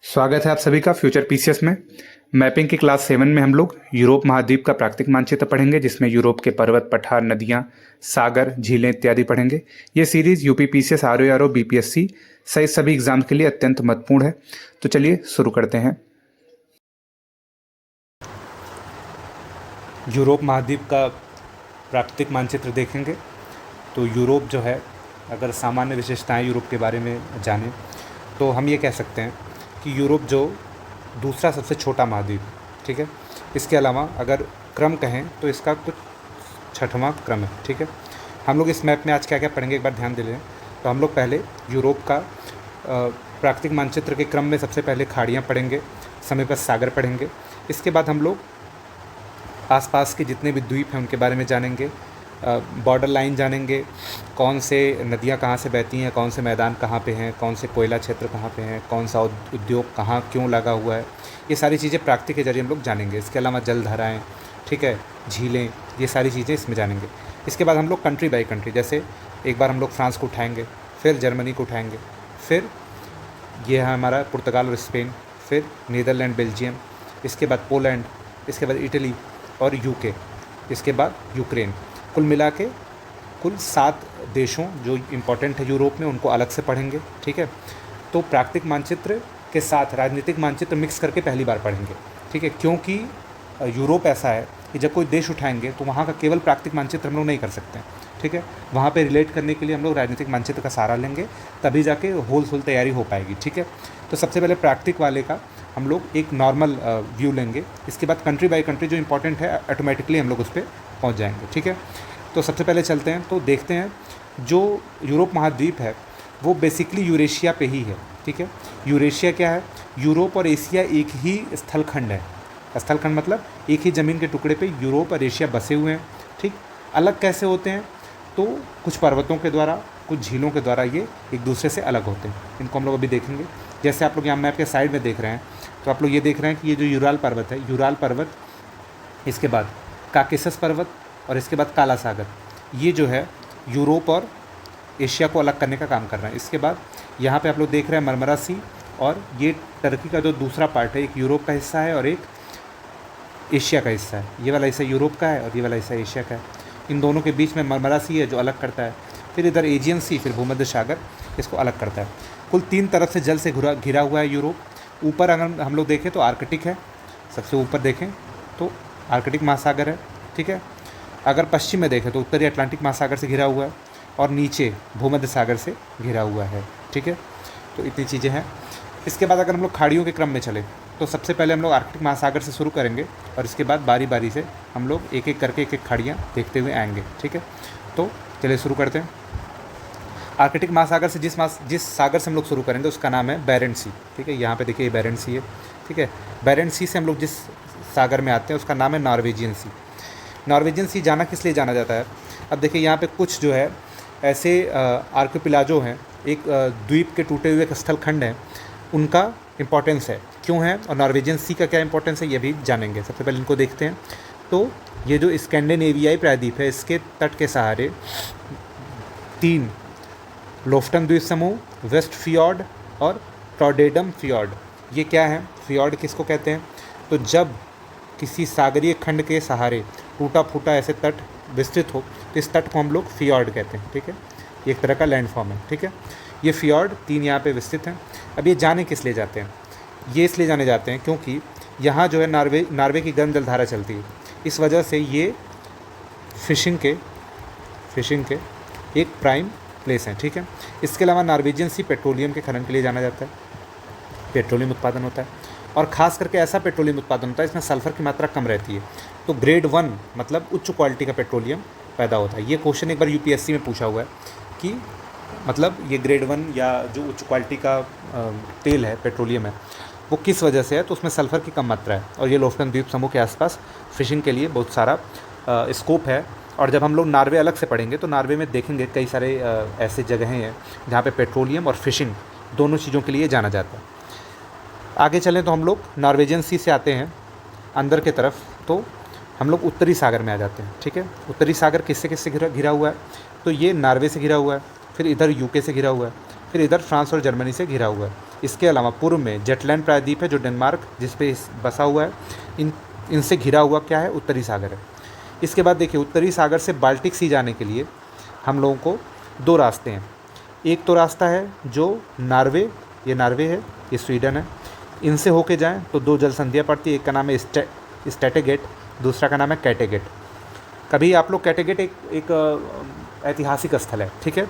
स्वागत है आप सभी का फ्यूचर पीसीएस में। मैपिंग की क्लास 7 में हम लोग यूरोप महाद्वीप का प्राकृतिक मानचित्र पढ़ेंगे, जिसमें यूरोप के पर्वत, पठार, नदियां, सागर, झीलें इत्यादि पढ़ेंगे। ये series UP PCS, RO BPSC सहित सभी एग्जाम के लिए अत्यंत महत्वपूर्ण है। तो चलिए शुरू करते हैं। यूरोप महाद्वीप का प्राकृतिक मानचित्र देखेंगे तो यूरोप जो है, अगर सामान्य विशेषताएं यूरोप के बारे में जानें तो हम ये कह सकते हैं कि यूरोप जो दूसरा सबसे छोटा महाद्वीप, ठीक है। इसके अलावा अगर क्रम कहें तो इसका कुछ छठवां क्रम है, ठीक है। हम लोग इस मैप में आज क्या क्या पढ़ेंगे एक बार ध्यान दे लें। तो हम लोग पहले यूरोप का प्राकृतिक मानचित्र के क्रम में सबसे पहले खाड़ियाँ पढ़ेंगे, समय पर सागर पढ़ेंगे। इसके बाद हम लोग आसपास के जितने भी द्वीप हैं उनके बारे में जानेंगे, बॉर्डर लाइन जानेंगे, कौन से नदियाँ कहाँ से बहती हैं, कौन से मैदान कहाँ पे हैं, कौन से कोयला क्षेत्र कहाँ पे हैं, कौन सा उद्योग कहाँ क्यों लगा हुआ है। ये सारी चीज़ें प्राकृतिक के जरिए हम लोग जानेंगे। इसके अलावा जलधाराएँ, ठीक है, झीलें, ये सारी चीज़ें इसमें जानेंगे। इसके बाद हम लोग कंट्री बाई कंट्री, जैसे एक बार हम लोग फ्रांस को उठाएँगे, फिर जर्मनी को उठाएँगे, फिर ये है हमारा पुर्तगाल और स्पेन, फिर नीदरलैंड, बेल्जियम, इसके बाद पोलैंड, इसके बाद इटली और यूके, इसके बाद यूक्रेन। कुल मिला के कुल 7 देशों जो इम्पोर्टेंट है यूरोप में, उनको अलग से पढ़ेंगे, ठीक है। तो प्राकृतिक मानचित्र के साथ राजनीतिक मानचित्र मिक्स करके पहली बार पढ़ेंगे, ठीक है। क्योंकि यूरोप ऐसा है कि जब कोई देश उठाएंगे तो वहाँ का केवल प्राकृतिक मानचित्र हम लोग नहीं कर सकते हैं, ठीक है। वहाँ पे रिलेट करने के लिए हम लोग राजनीतिक मानचित्र का सहारा लेंगे, तभी जाके होल तैयारी हो पाएगी, ठीक है। तो सबसे पहले प्राकृतिक वाले का हम लोग एक नॉर्मल व्यू लेंगे। इसके बाद कंट्री बाई कंट्री जो इंपॉर्टेंट है ऑटोमेटिकली हम लोग उस पर पहुँच जाएंगे, ठीक है। तो सबसे पहले चलते हैं, तो देखते हैं जो यूरोप महाद्वीप है वो बेसिकली यूरेशिया पे ही है, ठीक है। यूरेशिया क्या है? यूरोप और एशिया एक ही स्थलखंड है। स्थलखंड मतलब एक ही ज़मीन के टुकड़े पे यूरोप और एशिया बसे हुए हैं, ठीक। अलग कैसे होते हैं? तो कुछ पर्वतों के द्वारा, कुछ झीलों के द्वारा ये एक दूसरे से अलग होते हैं। इनको हम लोग अभी देखेंगे। जैसे आप लोग यहाँ मैप के साइड में देख रहे हैं, तो आप लोग ये देख रहे हैं कि ये जो यूराल पर्वत है, यूराल पर्वत, इसके बाद काकेसस पर्वत और इसके बाद काला सागर, ये जो है यूरोप और एशिया को अलग करने का काम कर रहा है। इसके बाद यहाँ पे आप लोग देख रहे हैं मरमरा सी, और ये टर्की का जो दूसरा पार्ट है, एक यूरोप का हिस्सा है और एक एशिया का हिस्सा है। ये वाला हिस्सा यूरोप का है और ये वाला हिस्सा एशिया का है। इन दोनों के बीच में मरमरा सी है जो अलग करता है। फिर इधर एजियन सी, फिर भूमध्य सागर इसको अलग करता है। कुल 3 तरफ से जल से घिरा हुआ है यूरोप। ऊपर अगर हम लोग देखें तो आर्कटिक है, सबसे ऊपर देखें तो आर्कटिक महासागर है, ठीक है। अगर पश्चिम में देखें तो उत्तरी अटलांटिक महासागर से घिरा हुआ है, और नीचे भूमध्य सागर से घिरा हुआ है, ठीक है। तो इतनी चीज़ें हैं। इसके बाद अगर हम लोग खाड़ियों के क्रम में चले तो सबसे पहले हम लोग आर्कटिक महासागर से शुरू करेंगे, और इसके बाद बारी बारी से हम लोग एक एक करके एक खाड़ियाँ देखते हुए आएंगे, ठीक है। तो चलिए शुरू करते हैं। आर्कटिक महासागर से जिस सागर से हम लोग शुरू करेंगे उसका नाम है बैरेंट्स सी, ठीक है। यहाँ पे देखिए बैरेंट्स सी है, ठीक है। बैरेंट्स सी से हम लोग जिस सागर में आते हैं उसका नाम है नॉर्वेजियन सी। नॉर्वेजियन सी जाना किस लिए जाना जाता है? अब देखिए यहाँ पे कुछ जो है ऐसे आर्किपेलागो हैं, एक द्वीप के टूटे हुए स्थलखंड हैं, उनका इम्पोर्टेंस है, क्यों है, और नॉर्वेजियन सी का क्या इंपॉर्टेंस है ये भी जानेंगे। सबसे पहले इनको देखते हैं। तो ये जो स्कैंडिनेवियाई प्रायद्वीप है, इसके तट के सहारे 3 लोफ्टन द्वीप समूह, वेस्ट फियॉर्ड और ट्रॉडेडम फियॉर्ड, ये क्या है? फियॉर्ड किसको कहते हैं? तो जब किसी सागरीय खंड के सहारे टूटा फूटा ऐसे तट विस्तृत हो तो इस तट को हम लोग फियॉर्ड कहते हैं, ठीक है। ये एक तरह का लैंडफॉर्म है, ठीक है। ये फियॉर्ड 3 यहाँ पे विस्तृत हैं। अब ये जाने किस लिए जाते हैं? ये इसलिए जाने जाते हैं क्योंकि यहाँ जो है नॉर्वे की गर्म जलधारा चलती है। इस वजह से ये फिशिंग के एक प्राइम प्लेस हैं, ठीक है। इसके अलावा नॉर्वेजियन सी पेट्रोलियम के खनन के लिए जाना जाता है। पेट्रोलियम उत्पादन होता है, और ख़ास करके ऐसा पेट्रोलियम उत्पादन होता है इसमें सल्फ़र की मात्रा कम रहती है। तो ग्रेड 1 मतलब उच्च क्वालिटी का पेट्रोलियम पैदा होता है। ये क्वेश्चन एक बार यूपीएससी में पूछा हुआ है कि मतलब ये ग्रेड 1 या जो उच्च क्वालिटी का तेल है, पेट्रोलियम है, वो किस वजह से है? तो उसमें सल्फ़र की कम मात्रा है, और ये लोफ्टन द्वीप समूह के आसपास फिशिंग के लिए बहुत सारा स्कोप है। और जब हम लोग नॉर्वे अलग से पढ़ेंगे तो नॉर्वे में देखेंगे कई सारे ऐसे जगहें हैं जहाँ पे पेट्रोलियम और फिशिंग दोनों चीज़ों के लिए जाना जाता है। आगे चलें तो हम लोग नॉर्वेजियन सी से आते हैं अंदर के तरफ, तो हम लोग उत्तरी सागर में आ जाते हैं, ठीक है। उत्तरी सागर किससे किससे घिरा हुआ है? तो ये नॉर्वे से घिरा हुआ है, फिर इधर यूके से घिरा हुआ है, फिर इधर फ्रांस और जर्मनी से घिरा हुआ है। इसके अलावा पूर्व में जेटलैंड प्रायद्वीप है जो डेनमार्क जिस पे बसा हुआ है, इनसे घिरा हुआ क्या है, उत्तरी सागर है। इसके बाद देखिए उत्तरी सागर से बाल्टिक सी जाने के लिए हम लोगों को दो रास्ते हैं। एक तो रास्ता है जो नार्वे, ये नार्वे है, ये स्वीडन है, इनसे होके जाएं तो दो जल संधियाँ पड़ती है। एक का नाम है स्टैटेगेट, दूसरा का नाम है कैटेगेट। कभी आप लोग कैटेगेट एक ऐतिहासिक स्थल है, ठीक है।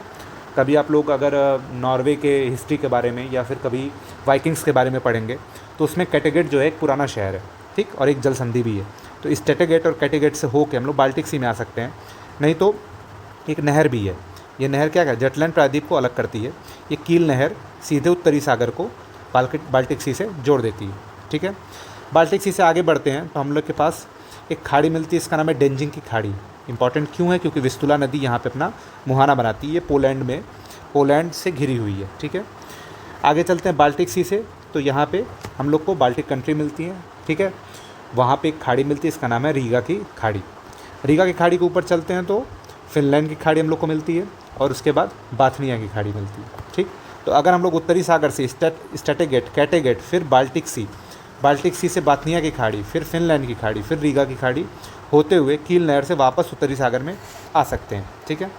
कभी आप लोग अगर नॉर्वे के हिस्ट्री के बारे में या फिर कभी वाइकिंग्स के बारे में पढ़ेंगे तो उसमें कैटेगेट जो है एक पुराना शहर है, ठीक, और एक जल संधि भी है। तो स्टैटेगेट और कैटेगेट से होके हम लोग बाल्टिक सी में आ सकते हैं। नहीं तो एक नहर भी है, ये नहर क्या है, जेटलैंड प्रायद्वीप को अलग करती है। ये कील नहर सीधे उत्तरी सागर को बाल्टिक सी से जोड़ देती है, ठीक है। बाल्टिक सी से आगे बढ़ते हैं तो हम लोग के पास एक खाड़ी मिलती है, इसका नाम है डेंजिंग की खाड़ी। इंपॉर्टेंट क्यों है, क्योंकि विस्तुला नदी यहाँ पे अपना मुहाना बनाती है। ये पोलैंड से घिरी हुई है, ठीक है। आगे चलते हैं बाल्टिक सी से, तो यहाँ पे हम लोग को बाल्टिक कंट्री मिलती है, ठीक है। वहाँ पे एक खाड़ी मिलती है, इसका नाम है रीगा की खाड़ी। रीगा की खाड़ी के ऊपर चलते हैं तो फिनलैंड की खाड़ी हम लोग को मिलती है और उसके बाद बाथनिया की खाड़ी मिलती है, ठीक। तो अगर हम लोग उत्तरी सागर से स्टैटेगेट, कैटेगेट, फिर बाल्टिक सी से बाथनिया की खाड़ी, फिर फिनलैंड की खाड़ी, फिर रीगा की खाड़ी होते हुए कील नहर से वापस उत्तरी सागर में आ सकते हैं, ठीक है।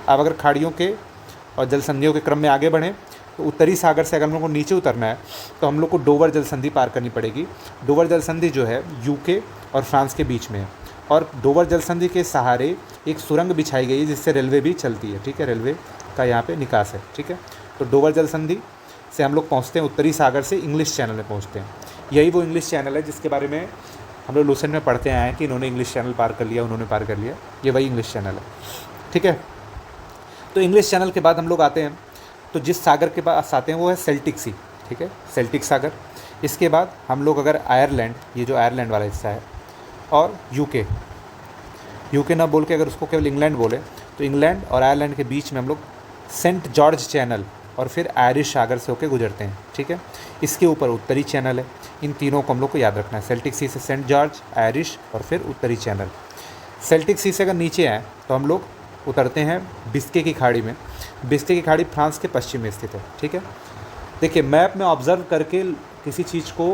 अब अगर खाड़ियों के और जल संधियों के क्रम में आगे बढ़ें तो उत्तरी सागर से अगर हम लोग को नीचे उतरना है तो हम लोग को डोवर जल संधि पार करनी पड़ेगी। डोवर जल संधि जो है यूके और फ्रांस के बीच में है और डोवर जल संधि के सहारे एक सुरंग बिछाई गई है जिससे रेलवे भी चलती है, ठीक है। रेलवे का यहाँ पे निकास है, ठीक है। तो डोवर जल संधि से हम लोग पहुँचते हैं उत्तरी सागर से इंग्लिश चैनल में पहुँचते हैं। यही वो इंग्लिश चैनल है जिसके बारे में हम लोग लूसेंट में पढ़ते आए हैं कि इन्होंने इंग्लिश चैनल पार कर लिया, उन्होंने पार कर लिया। ये वही इंग्लिश चैनल है, ठीक है। तो इंग्लिश चैनल के बाद हम लोग आते हैं तो जिस सागर के पास आते हैं वो है सेल्टिक सी, ठीक है, सेल्टिक सागर। इसके बाद हम लोग अगर आयरलैंड, ये जो आयरलैंड वाला हिस्सा है, और यूके ना बोल के अगर उसको केवल इंग्लैंड बोले तो इंग्लैंड और आयरलैंड के बीच में हम लोग सेंट जॉर्ज चैनल और फिर आयरिश सागर से होकर गुजरते हैं, ठीक है। इसके ऊपर उत्तरी चैनल है। इन तीनों को हम लोग को याद रखना है, सेल्टिक सी से सेंट जॉर्ज, आयरिश और फिर उत्तरी चैनल। सेल्टिक सी से अगर नीचे आए तो हम लोग उतरते हैं बिस्के की खाड़ी में। बिस्के की खाड़ी फ्रांस के पश्चिम में स्थित है, ठीक है। देखिए मैप में ऑब्जर्व करके किसी चीज़ को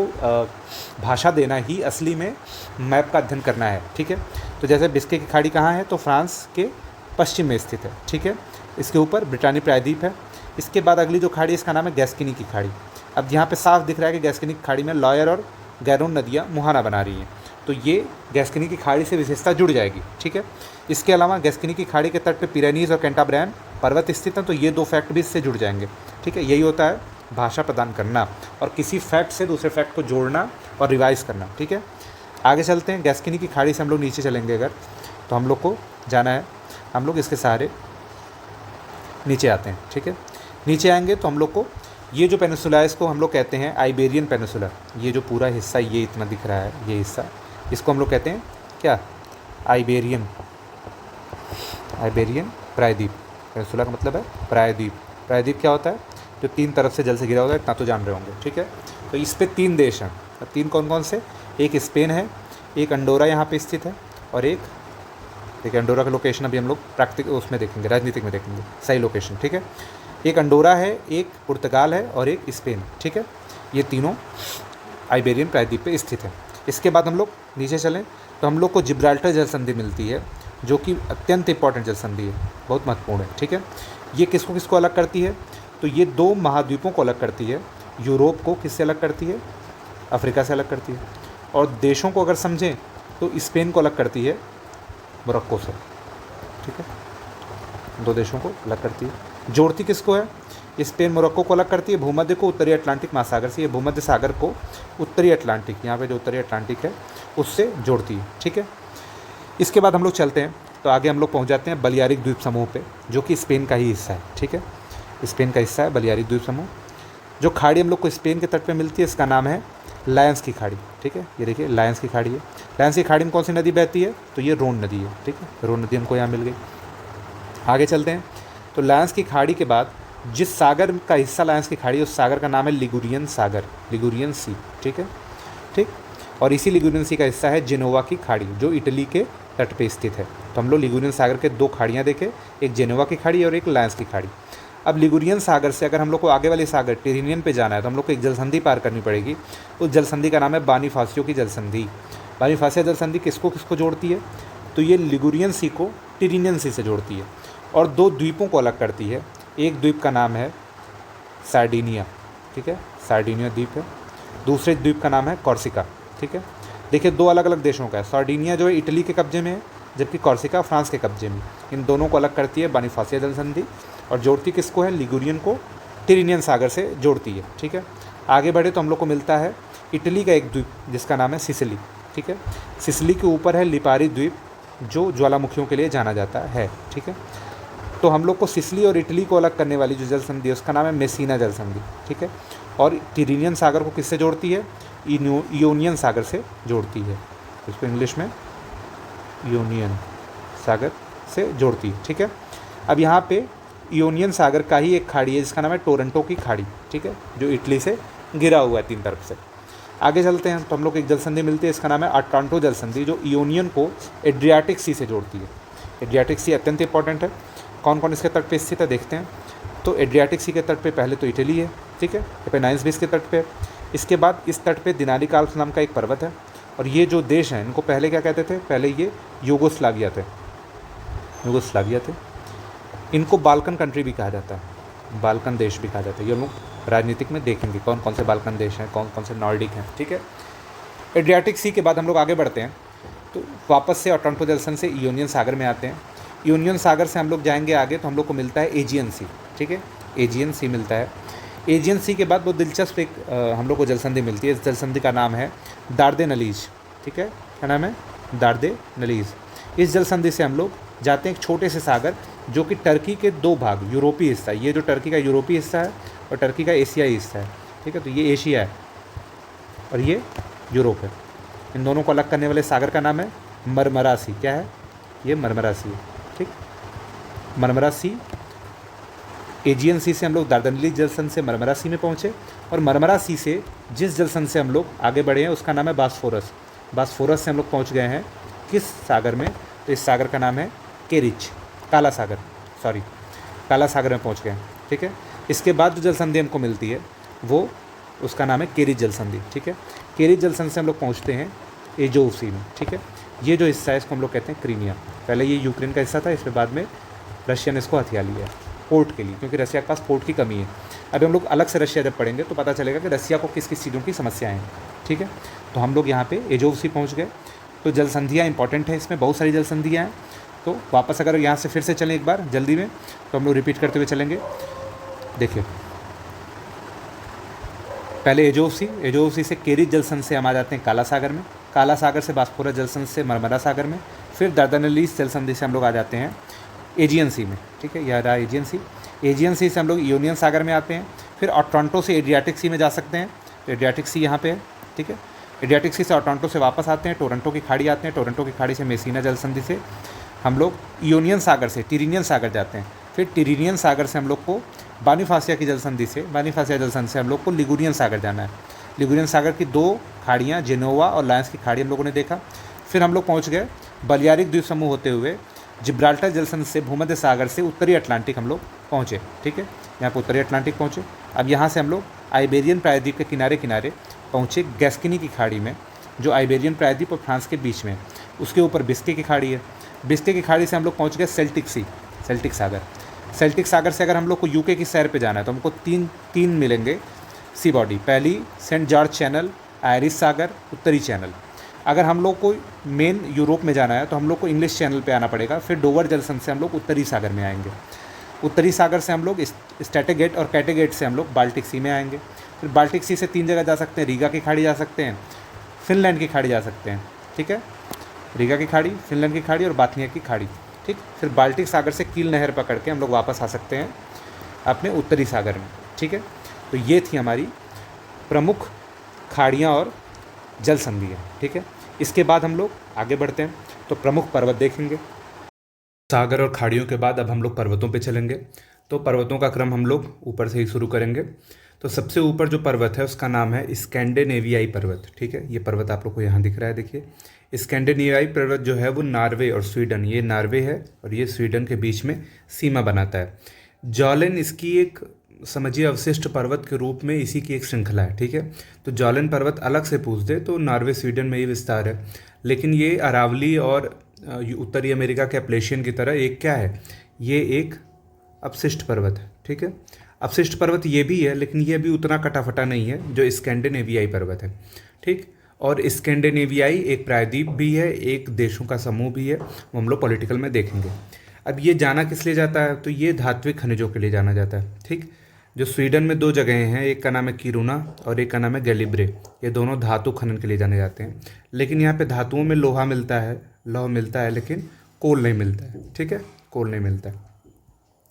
भाषा देना ही असली में मैप का अध्ययन करना है, ठीक है। तो जैसे बिस्के की खाड़ी कहाँ है तो फ्रांस के पश्चिम में स्थित है, ठीक है। इसके ऊपर ब्रिटानी प्रायद्वीप है। इसके बाद अगली जो खाड़ी इसका नाम है गैस्किनी की खाड़ी। अब यहाँ पे साफ दिख रहा है कि गैस्किनी की खाड़ी में लॉयर और गैरोन नदियाँ मुहाना बना रही हैं, तो ये गैस्किनी की खाड़ी से विशेषता जुड़ जाएगी, ठीक है। इसके अलावा गैस्किनी की खाड़ी के तट पे पिरेनीज और कैंटाब्रैन पर्वत स्थित हैं, तो ये दो फैक्ट भी इससे जुड़ जाएंगे, ठीक है। यही होता है भाषा प्रदान करना और किसी फैक्ट से दूसरे फैक्ट को जोड़ना और रिवाइज करना, ठीक है। आगे चलते हैं, गैस्किनी की खाड़ी से हम लोग नीचे चलेंगे अगर तो हम लोग को जाना है, हम लोग इसके सहारे नीचे आते हैं, ठीक है। नीचे आएंगे तो हम लोग को ये जो पेनिसुला है इसको हम लोग कहते हैं आइबेरियन पेनिसुला। ये जो पूरा हिस्सा ये इतना दिख रहा है, ये हिस्सा, इसको हम लोग कहते हैं क्या, आइबेरियन प्रायद्वीप। पेनिसुला का मतलब है प्रायद्वीप। प्रायद्वीप क्या होता है, जो तीन तरफ से जल से घिरा होता है, इतना तो जान रहे होंगे, ठीक है। तो इस पे तीन देश हैं, तीन कौन कौन से, एक स्पेन है, एक अंडोरा यहाँ पे स्थित है और एक देखिए अंडोरा का लोकेशन अभी हम लोग प्राकृतिक उसमें देखेंगे, राजनीतिक में देखेंगे सही लोकेशन, ठीक है। एक अंडोरा है, एक पुर्तगाल है और एक स्पेन, ठीक है। ये तीनों आइबेरियन प्रायद्वीप पे स्थित है। इसके बाद हम लोग नीचे चलें तो हम लोग को जिब्राल्टर जल संधि मिलती है जो कि अत्यंत इंपॉर्टेंट जल संधि है, बहुत महत्वपूर्ण है, ठीक है। ये किसको किसको अलग करती है, तो ये दो महाद्वीपों को अलग करती है। यूरोप को किससे अलग करती है, अफ्रीका से अलग करती है। और देशों को अगर समझें तो स्पेन को अलग करती है मोरक्को से, ठीक है। दो देशों को अलग करती है। जोड़ती किसको है, स्पेन मोरक्को को अलग करती है भूमध्य को उत्तरी अटलांटिक महासागर से। ये भूमध्य सागर को उत्तरी अटलांटिक, यहाँ पे जो उत्तरी अटलांटिक है उससे जोड़ती है, ठीक है। इसके बाद हम लोग चलते हैं तो आगे हम लोग पहुँच जाते हैं बलियारिक द्वीप समूह पे, जो कि स्पेन का ही हिस्सा है, ठीक है। स्पेन का हिस्सा है बलियारिक द्वीप समूह। जो खाड़ी हम लोग को स्पेन के तट पे मिलती है इसका नाम है लायंस की खाड़ी, ठीक है। ये देखिए लायंस की खाड़ी है। लायंस की खाड़ी में कौन सी नदी बहती है, तो ये रोन नदी है, ठीक है। रोन नदी हमको यहाँ मिल गई। आगे चलते हैं तो लायंस की खाड़ी के बाद जिस सागर का हिस्सा लायंस की खाड़ी है उस सागर का नाम है लिगुरियन सागर, लिगुरियन सी, ठीक है, ठीक। और इसी लिगुरियन सी का हिस्सा है जेनोवा की खाड़ी जो इटली के तट पे स्थित है। तो हम लोग लिगुरियन सागर के दो खाड़ियाँ देखे, एक जेनोवा की खाड़ी और एक लायंस की खाड़ी। अब लिगुरियन सागर से अगर हम लोग को आगे वाले सागर टिरिनियन पे जाना है तो हम लोग को एक जलसंधि पार करनी पड़ेगी। उस जलसंधि का नाम है बानिफासियो की जलसंधि। बानिफासिया जलसंधि किसको किसको जोड़ती है? तो ये लिगुरियन सी को टिरिनियन सी से जोड़ती है और दो द्वीपों को अलग करती है। एक द्वीप का नाम है सार्डिनिया, ठीक है, सार्डिनिया द्वीप है। दूसरे द्वीप का नाम है कॉर्सिका, ठीक है। देखिए दो अलग अलग देशों का है। सार्डिनिया जो है इटली के कब्जे में है, जबकि कॉर्सिका फ्रांस के कब्जे में। इन दोनों को अलग करती है बानिफासिया जलसंधि और जोड़ती किसको है? लिगुरियन को टिरिनियन सागर से जोड़ती है, ठीक है। आगे बढ़े तो हम लोग को मिलता है इटली का एक द्वीप जिसका नाम है सिसिली, ठीक है। सिसिली के ऊपर है लिपारी द्वीप जो ज्वालामुखियों के लिए जाना जाता है, ठीक है। तो हम लोग को सिसिली और इटली को अलग करने वाली जो जलसंधि है उसका नाम है मेसीना जलसंधि, ठीक है। और टिरिनियन सागर को किससे जोड़ती है? इयोनियन सागर से जोड़ती है। इसको इंग्लिश में इयोनियन सागर से जोड़ती है, ठीक है। अब यहाँ पे इयोनियन सागर का ही एक खाड़ी है जिसका नाम है टोरंटो की खाड़ी, ठीक है, जो इटली से घिरा हुआ है तीन तरफ से। आगे चलते हैं तो हम लोग एक जलसंधि मिलती है, इसका नाम है अटांटो जलसंधि, जो इयोनियन को एड्रियाटिक सी से जोड़ती है। एड्रियाटिक सी अत्यंत इंपॉर्टेंट है। कौन कौन इसके तट पे स्थित है देखते हैं। तो एड्रियाटिक सी के तट पे पहले तो इटली है, ठीक है, एपेनाइन्स भी इसके तट पे है। इसके बाद इस तट पे दिनालिक आल्प्स नाम का एक पर्वत है और ये जो देश हैं इनको पहले क्या कहते थे? पहले ये यूगोस्लाविया थे, यूगोस्लाविया थे। इनको बाल्कन कंट्री भी कहा जाता है, बाल्कन देश भी कहा जाता है। ये लोग राजनीतिक में देखेंगे कौन कौन से बाल्कन देश हैं, कौन कौन से नॉर्डिक हैं, ठीक है। एड्रियाटिक सी के बाद हम लोग आगे बढ़ते हैं तो वापस से अटांटो जलसन से इयोनियन सागर में आते हैं। इयोनियन सागर से हम लोग जाएंगे आगे तो हम लोग को मिलता है एजियन सी, ठीक है, एजियन सी मिलता है। एजियन सी के बाद बहुत दिलचस्प एक हम लोग को जलसंधि मिलती है। इस जलसंधि का नाम है दार्देनलीज, ठीक है, क्या नाम है? दार्देनलीज। इस जलसंधि से हम लोग जाते हैं एक छोटे से सागर जो कि टर्की के दो भाग, यूरोपीय हिस्सा, ये जो टर्की का यूरोपीय हिस्सा है और टर्की का एशियाई हिस्सा है, ठीक है। तो ये एशिया है और ये यूरोप है। इन दोनों को अलग करने वाले सागर का नाम है मरमरा सी। क्या है? ये मरमरा सी है, ठीक, मरमरा सी। एजियन सी से हम लोग दार्देनलीज जलसंधि से मरमरा सी में पहुँचे और मरमरा सी से जिस जलसंधि से हम लोग आगे बढ़े हैं उसका नाम है बास्फोरस। बास्फोरस से हम लोग पहुँच गए हैं किस सागर में? तो इस सागर का नाम है केरिच, काला सागर, सॉरी, काला सागर में पहुँच गए हैं, ठीक है। इसके बाद जो जलसंधि हमको मिलती है वो उसका नाम है केरिच जलसंधि, ठीक है। केरिच जलसंधि से हम लोग पहुँचते हैं एजोव सी में, ठीक है। ये जो हिस्सा है इसको हम लोग कहते हैं क्रीमिया। पहले ये यूक्रेन का हिस्सा था, इसके बाद में रशिया ने इसको हथिया लिया पोर्ट के लिए, क्योंकि रशिया के पास पोर्ट की कमी है। अभी हम लोग अलग से रशिया जब पढ़ेंगे तो पता चलेगा कि रशिया को किस किस चीज़ों की समस्याएं हैं, ठीक है। तो हम लोग यहाँ पे एजोव सी पहुँच गए। तो जलसंधियाँ इंपॉर्टेंट है, इसमें बहुत सारी जलसंधियाँ हैं। तो वापस अगर यहाँ से फिर से चलें एक बार जल्दी में तो हम लोग रिपीट करते हुए चलेंगे। देखिए पहले एजोव सी से केरिच जलसंधि से हम आ जाते हैं काला सागर में, काला सागर से बास्फोरस जलसंधि से मरमरा सागर में, फिर दार्देनलीज जलसंधि से हम लोग आ जाते हैं एजियन सी में, ठीक है, यह रहा एजियन सी। एजियन सी से हम लोग इयोनियन सागर में आते हैं, फिर अटांटो से एड्रियाटिक सी में जा सकते हैं। तो एड्रियाटिक सी यहाँ पे है, ठीक है। एड्रियाटिक सी से अटांटो से वापस आते हैं, टोरंटो की खाड़ी आते हैं, टोरंटो की खाड़ी से मेसीना जलसंधि से हम लोग इयोनियन सागर से टिरिनियन सागर जाते हैं, फिर टिरिनियन सागर से हम लोग को बानिफासिया की जलसंधि से, बानिफासिया जलसंधि से हम लोग को लिगुरियन सागर जाना है। लिगुरियन सागर की दो खाड़ियाँ जेनोवा और लायंस की खाड़ी हम लोगों ने देखा। फिर हम लोग पहुँच गए बलियारिक द्वीप समूह होते हुए जिब्राल्टर जलसंधि से भूमध्य सागर से उत्तरी अटलांटिक हम लोग पहुँचे, ठीक है, यहाँ पर उत्तरी अटलांटिक पहुँचे। अब यहाँ से हम लोग आइबेरियन प्रायद्वीप के किनारे किनारे पहुँचे गैस्किनी की खाड़ी में, जो आइबेरियन प्रायद्वीप और फ्रांस के बीच में है। उसके ऊपर बिस्के की खाड़ी है। बिस्के की खाड़ी से हम लोग पहुँच गए सेल्टिक सी, सेल्टिक सागर। सेल्टिक सागर से अगर हम लोग को यूके की सैर पे जाना है तो हमको तीन मिलेंगे सी बॉडी। पहली सेंट जॉर्ज चैनल, आयरिश सागर, उत्तरी चैनल। अगर हम लोग को मेन यूरोप में जाना है तो हम लोग को इंग्लिश चैनल पे आना पड़ेगा। फिर डोवर जलसंधि से हम लोग उत्तरी सागर में आएंगे। उत्तरी सागर से हम लोग स्ट्रैटेगेट और कैटेगेट से हम लोग बाल्टिक सी में आएंगे। फिर बाल्टिक सी से 3 जगह जा सकते हैं, रीगा की खाड़ी जा सकते हैं, फिनलैंड की खाड़ी जा सकते हैं, ठीक है, रीगा की खाड़ी, फिनलैंड की खाड़ी और बाथनिया की खाड़ी, ठीक। फिर बाल्टिक सागर से कील नहर पकड़ के हम लोग वापस आ सकते हैं अपने उत्तरी सागर में, ठीक है। तो ये थी हमारी प्रमुख खाड़ियाँ और जल संधियाँ, ठीक है। इसके बाद हम लोग आगे बढ़ते हैं तो प्रमुख पर्वत देखेंगे। सागर और खाड़ियों के बाद अब हम लोग पर्वतों पे चलेंगे। तो पर्वतों का क्रम हम लोग ऊपर से ही शुरू करेंगे। तो सबसे ऊपर जो पर्वत है उसका नाम है स्कैंडिनेवियाई पर्वत, ठीक है। ये पर्वत आप लोग को यहाँ दिख रहा है, देखिए। स्कैंडिनेवियाई पर्वत जो है वो नॉर्वे और स्वीडन, ये नॉर्वे है और ये स्वीडन के बीच में सीमा बनाता है। जॉलन इसकी एक समझिए अवशिष्ट पर्वत के रूप में इसी की एक श्रृंखला है, ठीक है। तो जॉलन पर्वत अलग से पूछ दे तो नॉर्वे स्वीडन में ये विस्तार है, लेकिन ये अरावली और उत्तरी अमेरिका के एप्लेशियन की तरह एक क्या है, ये एक अपशिष्ट पर्वत है, ठीक है। अपशिष्ट पर्वत ये भी है, लेकिन ये भी उतना कटाफटा नहीं है जो स्कैंडिनेवियाई पर्वत है, ठीक। और स्कैंडिनेवियाई एक प्रायद्वीप भी है, एक देशों का समूह भी है, वो हम लोग पॉलिटिकल में देखेंगे। अब ये जाना किस लिए जाता है, तो ये धात्विक खनिजों के लिए जाना जाता है, ठीक। जो स्वीडन में दो जगहें हैं, एक का नाम है किरुना और एक का नाम है गैलिब्रे, ये दोनों धातु खनन के लिए जाने जाते हैं। लेकिन यहाँ पे धातुओं में लोहा मिलता है, लौह मिलता है, लेकिन कोल नहीं मिलता है, ठीक है, कोल नहीं मिलता है।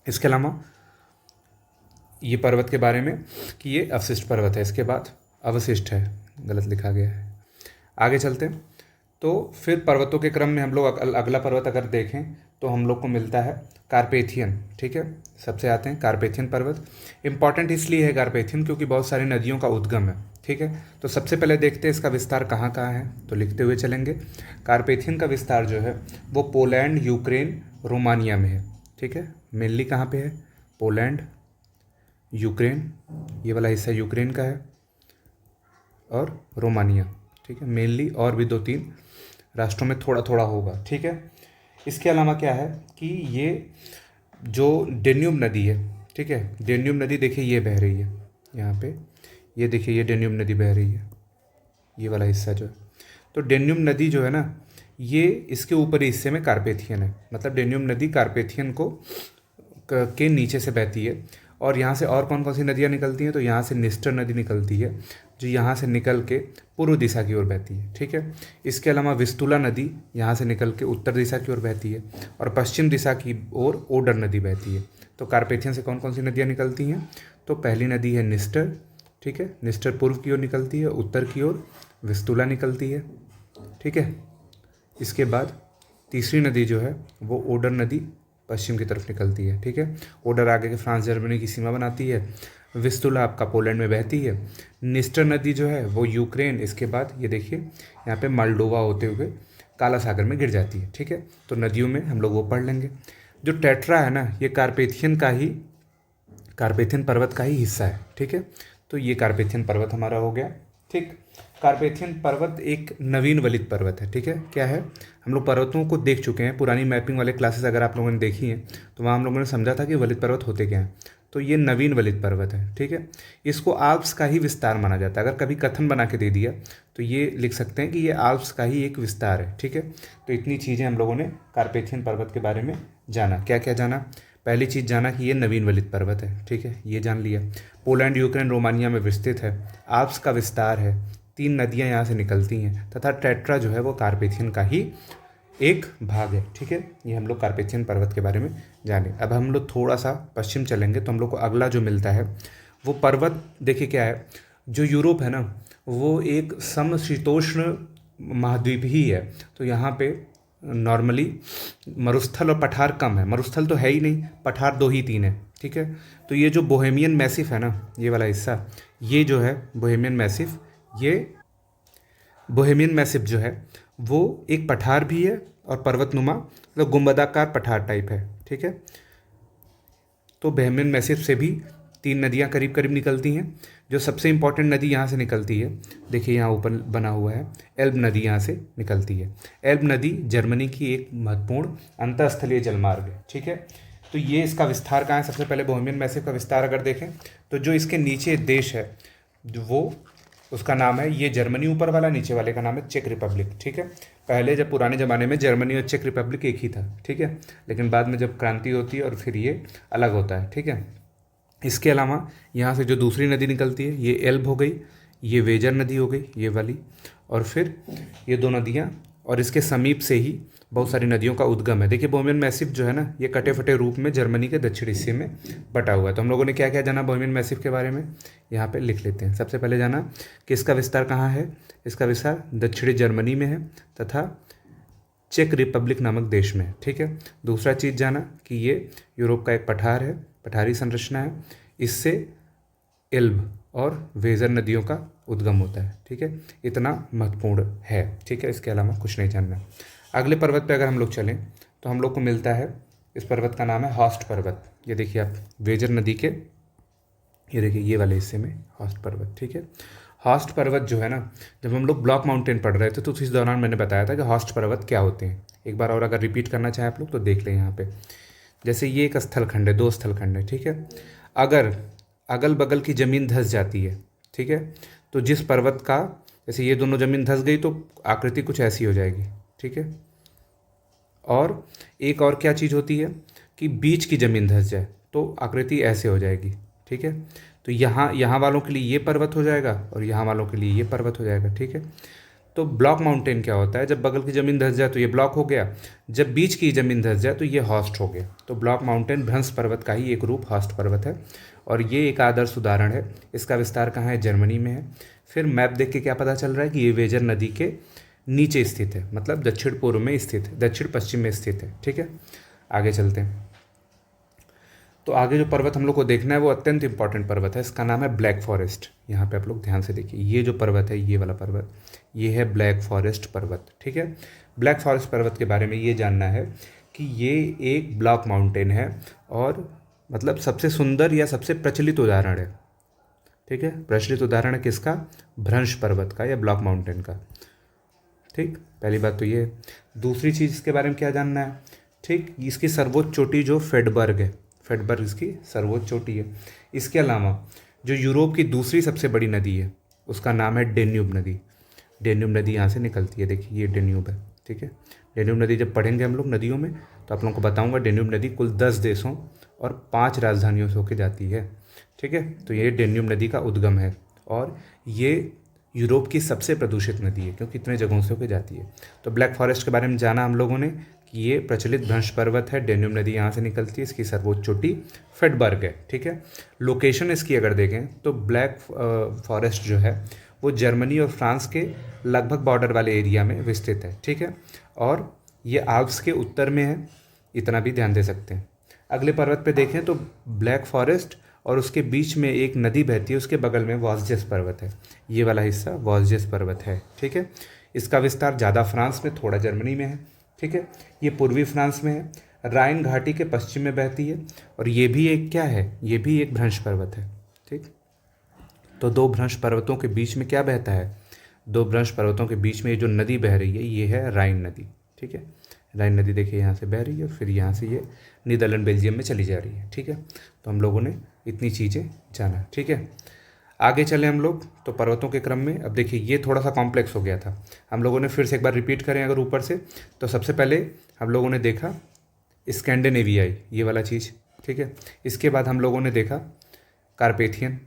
इसके अलावा ये पर्वत के बारे में कि ये अवशिष्ट पर्वत है, इसके बाद अवशिष्ट है, गलत लिखा गया है। आगे चलते हैं। तो फिर पर्वतों के क्रम में हम लोग अगला पर्वत अगर देखें तो हम लोग को मिलता है कार्पेथियन, ठीक है। सबसे आते हैं कार्पेथियन पर्वत। इंपॉर्टेंट इसलिए है कार्पेथियन क्योंकि बहुत सारी नदियों का उद्गम है, ठीक है। तो सबसे पहले देखते हैं इसका विस्तार कहाँ कहाँ है, तो लिखते हुए चलेंगे। कार्पेथियन का विस्तार जो है वो पोलैंड, यूक्रेन, रोमानिया में है, ठीक है। मेनली कहाँ पे है, पोलैंड, यूक्रेन, ये वाला हिस्सा यूक्रेन का है, और रोमानिया, ठीक है। मेनली और भी 2-3 राष्ट्रों में थोड़ा थोड़ा होगा, ठीक है। इसके अलावा क्या है कि ये जो डेन्यूब नदी है, ठीक है, डेन्यूब नदी देखिए ये बह रही है यहाँ पे, ये देखिए ये डेन्यूब नदी बह रही है, ये वाला हिस्सा जो है। तो डेन्यूब नदी जो है ना, ये इसके ऊपरी हिस्से में कार्पेथियन है, मतलब डेन्यूब नदी कार्पेथियन को के नीचे से बहती है। और यहाँ से और कौन कौन सी नदियाँ निकलती हैं, तो यहाँ से निस्टर नदी निकलती है जो यहाँ से निकल के पूर्व दिशा की ओर बहती है, ठीक है। इसके अलावा विस्तुला नदी यहाँ से निकल के उत्तर दिशा की ओर बहती है, और पश्चिम दिशा की ओर ओडर नदी बहती है। तो कार्पेथियन से कौन कौन सी नदियाँ निकलती हैं, तो पहली नदी है निस्टर, ठीक है, निस्टर पूर्व की ओर निकलती है, उत्तर की ओर विस्तुला निकलती है, ठीक है। इसके बाद तीसरी नदी जो है वो ओडर नदी पश्चिम की तरफ निकलती है, ठीक है। ओडर आगे के फ्रांस जर्मनी की सीमा बनाती है, विस्तुला आपका पोलैंड में बहती है, निस्टर नदी जो है वो यूक्रेन, इसके बाद ये देखिए यहाँ पे मोल्डोवा होते हुए काला सागर में गिर जाती है, ठीक है। तो नदियों में हम लोग वो पढ़ लेंगे। जो टेट्रा है ना, ये कार्पेथियन पर्वत का ही हिस्सा है, ठीक है। तो ये कार्पेथियन पर्वत हमारा हो गया, ठीक। कार्पेथियन पर्वत एक नवीन वलित पर्वत है, ठीक है। क्या है, हम लोग पर्वतों को देख चुके हैं, पुरानी मैपिंग वाले क्लासेस अगर आप लोगों ने देखी हैं तो वहाँ हम लोगों ने समझा था कि वलित पर्वत होते क्या हैं। तो ये नवीन वलित पर्वत है, ठीक है। इसको आल्प्स का ही विस्तार माना जाता है। अगर कभी कथन बना के दे दिया तो ये लिख सकते हैं कि ये आल्प्स का ही एक विस्तार है, ठीक है। तो इतनी चीज़ें हम लोगों ने कार्पेथियन पर्वत के बारे में जाना। क्या क्या जाना, पहली चीज़ जाना कि ये नवीन वलित पर्वत है, ठीक है, ये जान लिया। पोलैंड, यूक्रेन, रोमानिया में विस्तृत है, आल्प्स का विस्तार है, 3 नदियाँ यहाँ से निकलती हैं, तथा टेट्रा जो है वो कार्पेथियन का ही एक भाग है, ठीक है। ये हम लोग कार्पेथियन पर्वत के बारे में जाने। अब हम लोग थोड़ा सा पश्चिम चलेंगे तो हम लोग को अगला जो मिलता है वो पर्वत देखिए क्या है, जो यूरोप है ना वो एक समशीतोष्ण महाद्वीप ही है। तो यहाँ पे नॉर्मली मरुस्थल और पठार कम है, मरुस्थल तो है ही नहीं, पठार 2 ही 3 है, ठीक है। तो ये जो बोहेमियन मैसिफ है ना, ये वाला हिस्सा, ये जो है बोहेमियन मैसिफ, ये बोहेमियन मैसिफ जो है वो एक पठार भी है और पर्वतनुमा, मतलब गुंबदाकार पठार टाइप है, ठीक है। तो बोहेमियन मैसिफ से भी 3 नदियाँ करीब करीब निकलती हैं। जो सबसे इम्पॉर्टेंट नदी यहाँ से निकलती है, देखिए यहाँ ऊपर बना हुआ है, एल्ब नदी यहाँ से निकलती है। एल्ब नदी जर्मनी की एक महत्वपूर्ण अंतःस्थलीय जलमार्ग है, ठीक है। तो ये इसका विस्तार कहाँ है, सबसे पहले बोहेमियन मैसिफ का विस्तार अगर देखें तो जो इसके नीचे देश है वो उसका नाम है, ये जर्मनी ऊपर वाला, नीचे वाले का नाम है चेक रिपब्लिक, ठीक है। पहले जब पुराने ज़माने में जर्मनी और चेक रिपब्लिक एक ही था, ठीक है, लेकिन बाद में जब क्रांति होती है और फिर ये अलग होता है, ठीक है। इसके अलावा यहाँ से जो दूसरी नदी निकलती है ये एल्ब हो गई, ये वेजर नदी हो गई ये वाली, और फिर ये 2 नदियाँ, और इसके समीप से ही बहुत सारी नदियों का उद्गम है। देखिए बोहेमियन मैसिफ जो है ना, ये कटे फटे रूप में जर्मनी के दक्षिण हिस्से में बटा हुआ है। तो हम लोगों ने क्या क्या जाना बोहेमियन मैसिफ के बारे में, यहाँ पे लिख लेते हैं। सबसे पहले जाना कि इसका विस्तार कहाँ है, इसका विस्तार दक्षिणी जर्मनी में है तथा चेक रिपब्लिक नामक देश में है, ठीक है। दूसरा चीज़ जाना कि ये यूरोप का एक पठार है, पठारी संरचना है, इससे एल्ब और वेजर नदियों का उद्गम होता है, ठीक है। इतना महत्वपूर्ण है, ठीक है, इसके अलावा कुछ नहीं जानना। अगले पर्वत पे अगर हम लोग चलें तो हम लोग को मिलता है, इस पर्वत का नाम है हॉस्ट पर्वत, ये देखिए आप वेजर नदी के, ये देखिए ये वाले हिस्से में हॉस्ट पर्वत, ठीक है। हॉस्ट पर्वत जो है ना, जब हम लोग ब्लॉक माउंटेन पढ़ रहे थे तो इस दौरान मैंने बताया था कि हॉस्ट पर्वत क्या होते हैं। एक बार और अगर रिपीट करना चाहें आप लोग तो देख लें यहाँ पे। जैसे ये एक स्थलखंड है, 2 स्थलखंड है, ठीक है। अगर अगल बगल की ज़मीन धंस जाती है, ठीक है, तो जिस पर्वत का, जैसे ये दोनों ज़मीन धंस गई तो आकृति कुछ ऐसी हो जाएगी, ठीक है। और एक और क्या चीज़ होती है कि बीच की ज़मीन धंस जाए तो आकृति ऐसे हो जाएगी, ठीक है। तो यहाँ वालों के लिए ये पर्वत हो जाएगा और यहाँ वालों के लिए ये पर्वत हो जाएगा, ठीक है। तो ब्लॉक माउंटेन क्या होता है, जब बगल की ज़मीन धंस जाए तो ये ब्लॉक हो गया, जब बीच की ज़मीन धंस जाए तो ये हॉस्ट हो गया। तो ब्लॉक माउंटेन भ्रंश पर्वत का ही एक रूप हॉस्ट पर्वत है और ये एक आदर्श उदाहरण है। इसका विस्तार कहाँ है, जर्मनी में है। फिर मैप देख के क्या पता चल रहा है कि ये वेजर नदी के नीचे स्थित है, मतलब दक्षिण पूर्व में स्थित है, दक्षिण पश्चिम में स्थित है, ठीक है। आगे चलते हैं। तो आगे जो पर्वत हम लोग को देखना है वो अत्यंत इंपॉर्टेंट पर्वत है, इसका नाम है ब्लैक फॉरेस्ट। यहाँ पे आप लोग ध्यान से देखिए, ये जो पर्वत है, ये वाला पर्वत, ये है ब्लैक फॉरेस्ट पर्वत, ठीक है। ब्लैक फॉरेस्ट पर्वत के बारे में ये जानना है कि ये एक ब्लॉक माउंटेन है और मतलब सबसे सुंदर या सबसे प्रचलित उदाहरण है, ठीक है। प्रचलित उदाहरण है किसका, भ्रंश पर्वत का या ब्लॉक माउंटेन का, ठीक। पहली बात तो ये। दूसरी चीज़ इसके बारे में क्या जानना है, ठीक, इसकी सर्वोच्च चोटी जो फेडबर्ग है, फेडबर्ग इसकी सर्वोच्च चोटी है। इसके अलावा जो यूरोप की दूसरी सबसे बड़ी नदी है उसका नाम है डेन्यूब नदी। डेन्यूब नदी यहाँ से निकलती है, देखिए ये डेन्यूब है, ठीक है। डेन्यूब नदी जब पढ़ेंगे हम लोग नदियों में तो आप लोगों को बताऊंगा, डेन्यूब नदी कुल 10 देशों और 5 राजधानियों से होकर जाती है, ठीक है। तो ये डेन्यूब नदी का उद्गम है और ये यूरोप की सबसे प्रदूषित नदी है क्योंकि इतने जगहों से होकर जाती है। तो ब्लैक फॉरेस्ट के बारे में जाना हम लोगों ने कि ये प्रचलित भ्रंश पर्वत है, डेन्यूब नदी यहाँ से निकलती है, इसकी सर्वोच्च चोटी फेडबर्ग है, ठीक है। लोकेशन इसकी अगर देखें तो ब्लैक फॉरेस्ट जो है वो जर्मनी और फ्रांस के लगभग बॉर्डर वाले एरिया में विस्तृत है, ठीक है। और ये आल्प्स के उत्तर में है, इतना भी ध्यान दे सकते हैं। अगले पर्वत पे देखें तो ब्लैक फॉरेस्ट और उसके बीच में एक नदी बहती है, उसके बगल में वॉल्जेस पर्वत है, ये वाला हिस्सा वॉल्जेस पर्वत है, ठीक है। इसका विस्तार ज़्यादा फ्रांस में, थोड़ा जर्मनी में है, ठीक है। ये पूर्वी फ्रांस में है, राइन घाटी के पश्चिम में बहती है और ये भी एक क्या है, ये भी एक भ्रंश पर्वत है, ठीक। तो 2 भ्रंश पर्वतों के बीच में क्या बहता है, 2 भ्रंश पर्वतों के बीच में ये जो नदी बह रही है ये है राइन नदी, ठीक है। राइन नदी देखिए यहाँ से बह रही है और फिर यहाँ से ये नीदरलैंड बेल्जियम में चली जा रही है, ठीक है। तो हम लोगों ने इतनी चीज़ें जाना, ठीक है। आगे चले हम लोग तो पर्वतों के क्रम में। अब देखिए ये थोड़ा सा कॉम्प्लेक्स हो गया था, हम लोगों ने फिर से एक बार रिपीट करें अगर ऊपर से, तो सबसे पहले हम लोगों ने देखा स्कैंडिनेवियाई, ये वाला चीज़, ठीक है। इसके बाद हम लोगों ने देखा कार्पेथियन,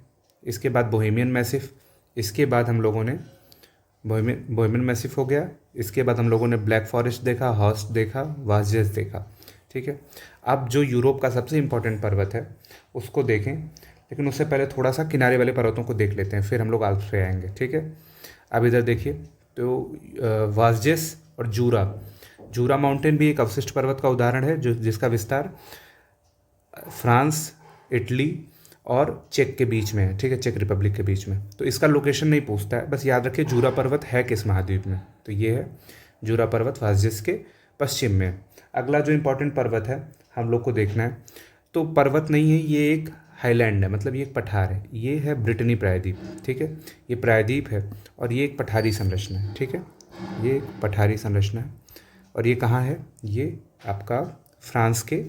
इसके बाद बोहेमियन मैसिफ, इसके बाद हम लोगों ने बोहेमियन मैसिफ हो गया, इसके बाद हम लोगों ने ब्लैक फॉरेस्ट देखा, हॉस्ट देखा, वाजेस देखा, ठीक है। अब जो यूरोप का सबसे इम्पोर्टेंट पर्वत है उसको देखें, लेकिन उससे पहले थोड़ा सा किनारे वाले पर्वतों को देख लेते हैं, फिर हम लोग आल्प्स पे आएंगे, ठीक है। अब इधर देखिए तो वाजेस और जूरा माउंटेन भी एक अवशिष्ट पर्वत का उदाहरण है जो जिसका विस्तार फ्रांस, इटली और चेक के बीच में है, ठीक है, चेक रिपब्लिक के बीच में। तो इसका लोकेशन नहीं पूछता है, बस याद रखिए जूरा पर्वत है किस महाद्वीप में, तो ये है जूरा पर्वत वाजेस के पश्चिम में। अगला जो इम्पोर्टेंट पर्वत है हम लोग को देखना है, तो पर्वत नहीं है, ये एक हाईलैंड है, मतलब ये एक पठार है, ये है ब्रिटनी प्रायद्वीप, ठीक है। ये प्रायद्वीप है और ये एक पठारी संरचना है, ठीक है। ये एक पठारी संरचना है और ये कहाँ है, ये आपका फ्रांस के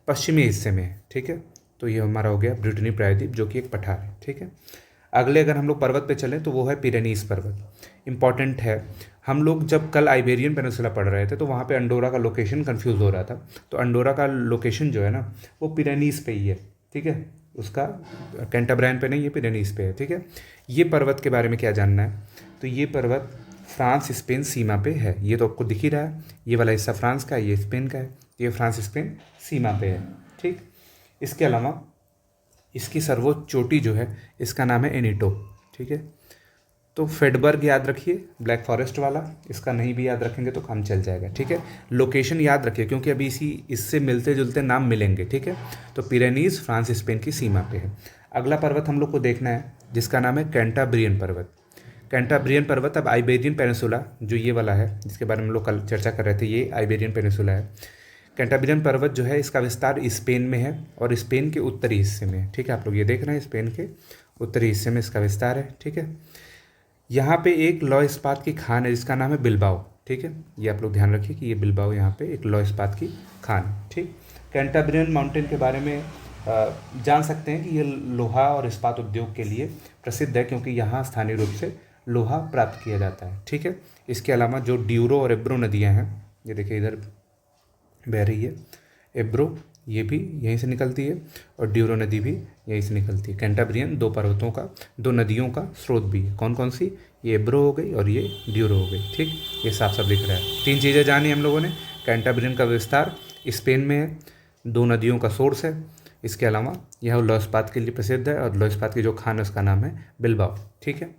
पश्चिमी हिस्से में है, ठीक है। तो ये हमारा हो गया ब्रिटनी प्रायद्वीप जो कि एक पठार है, ठीक है। अगले अगर हम लोग पर्वत पे चलें तो वो है पिरेनीज पर्वत, इम्पॉर्टेंट है। हम लोग जब कल आइबेरियन पेनिनसुला पढ़ रहे थे तो वहाँ पे अंडोरा का लोकेशन कंफ्यूज हो रहा था, तो अंडोरा का लोकेशन जो है ना वो पिरेनीज पे ही है, ठीक है। उसका कैंटाब्रायन पे नहीं, ये पिरेनीज पे है, ठीक है। ये पर्वत के बारे में क्या जानना है, तो ये पर्वत फ्रांस स्पेन सीमा पे है, ये तो आपको दिख ही रहा है, ये वाला हिस्सा फ्रांस का है, ये स्पेन का है, ये फ्रांस स्पेन सीमा पे है, ठीक। इसके अलावा इसकी सर्वोच्च चोटी जो है इसका नाम है एनीटो, ठीक है। तो फेडबर्ग याद रखिए, ब्लैक फॉरेस्ट वाला, इसका नहीं भी याद रखेंगे तो काम चल जाएगा, ठीक है। लोकेशन याद रखिए क्योंकि अभी इससे मिलते जुलते नाम मिलेंगे, ठीक है। तो पिरेनीज फ्रांस स्पेन की सीमा पे है। अगला पर्वत हम लोग को देखना है जिसका नाम है कैंटाब्रियन पर्वत। कैंटाब्रियन पर्वत अब आइबेरियन पेनिनसुला जो ये वाला है जिसके बारे में हम लोग कल चर्चा कर रहे थे, ये आइबेरियन पेनिनसुला है। कैंटाब्रियन पर्वत जो है इसका विस्तार स्पेन में है और स्पेन के उत्तरी हिस्से में है। ठीक है, आप लोग ये देख रहे हैं स्पेन के उत्तरी हिस्से में इसका विस्तार है। ठीक है, यहाँ पे एक लौह इस्पात की खान है जिसका नाम है बिलबाओ। ठीक है, ये आप लोग ध्यान रखिए कि ये बिलबाओ यहाँ पे एक लौह इस्पात की खान है। ठीक, कैंटाब्रियन माउंटेन के बारे में जान सकते हैं कि ये लोहा और इस्पात उद्योग के लिए प्रसिद्ध है क्योंकि यहाँ स्थानीय रूप से लोहा प्राप्त किया जाता है। ठीक है, इसके अलावा जो ड्यूरो और एब्रो नदियाँ हैं, ये देखिए इधर बह रही है एब्रो, ये भी यहीं से निकलती है और ड्यूरो नदी भी यहीं से निकलती है। कैंटाब्रियन दो नदियों का स्रोत भी है। कौन कौन सी? ये एब्रो हो गई और ये ड्यूरो हो गई। ठीक, ये साफ साफ दिख रहा है। 3 चीज़ें जानी हम लोगों ने। कैंटाब्रियन का विस्तार स्पेन में है, 2 नदियों का सोर्स है, इसके अलावा यह लौह इस्पात के लिए प्रसिद्ध है और लौह इस्पात की जो खान है उसका नाम है बिलबाओ। ठीक है,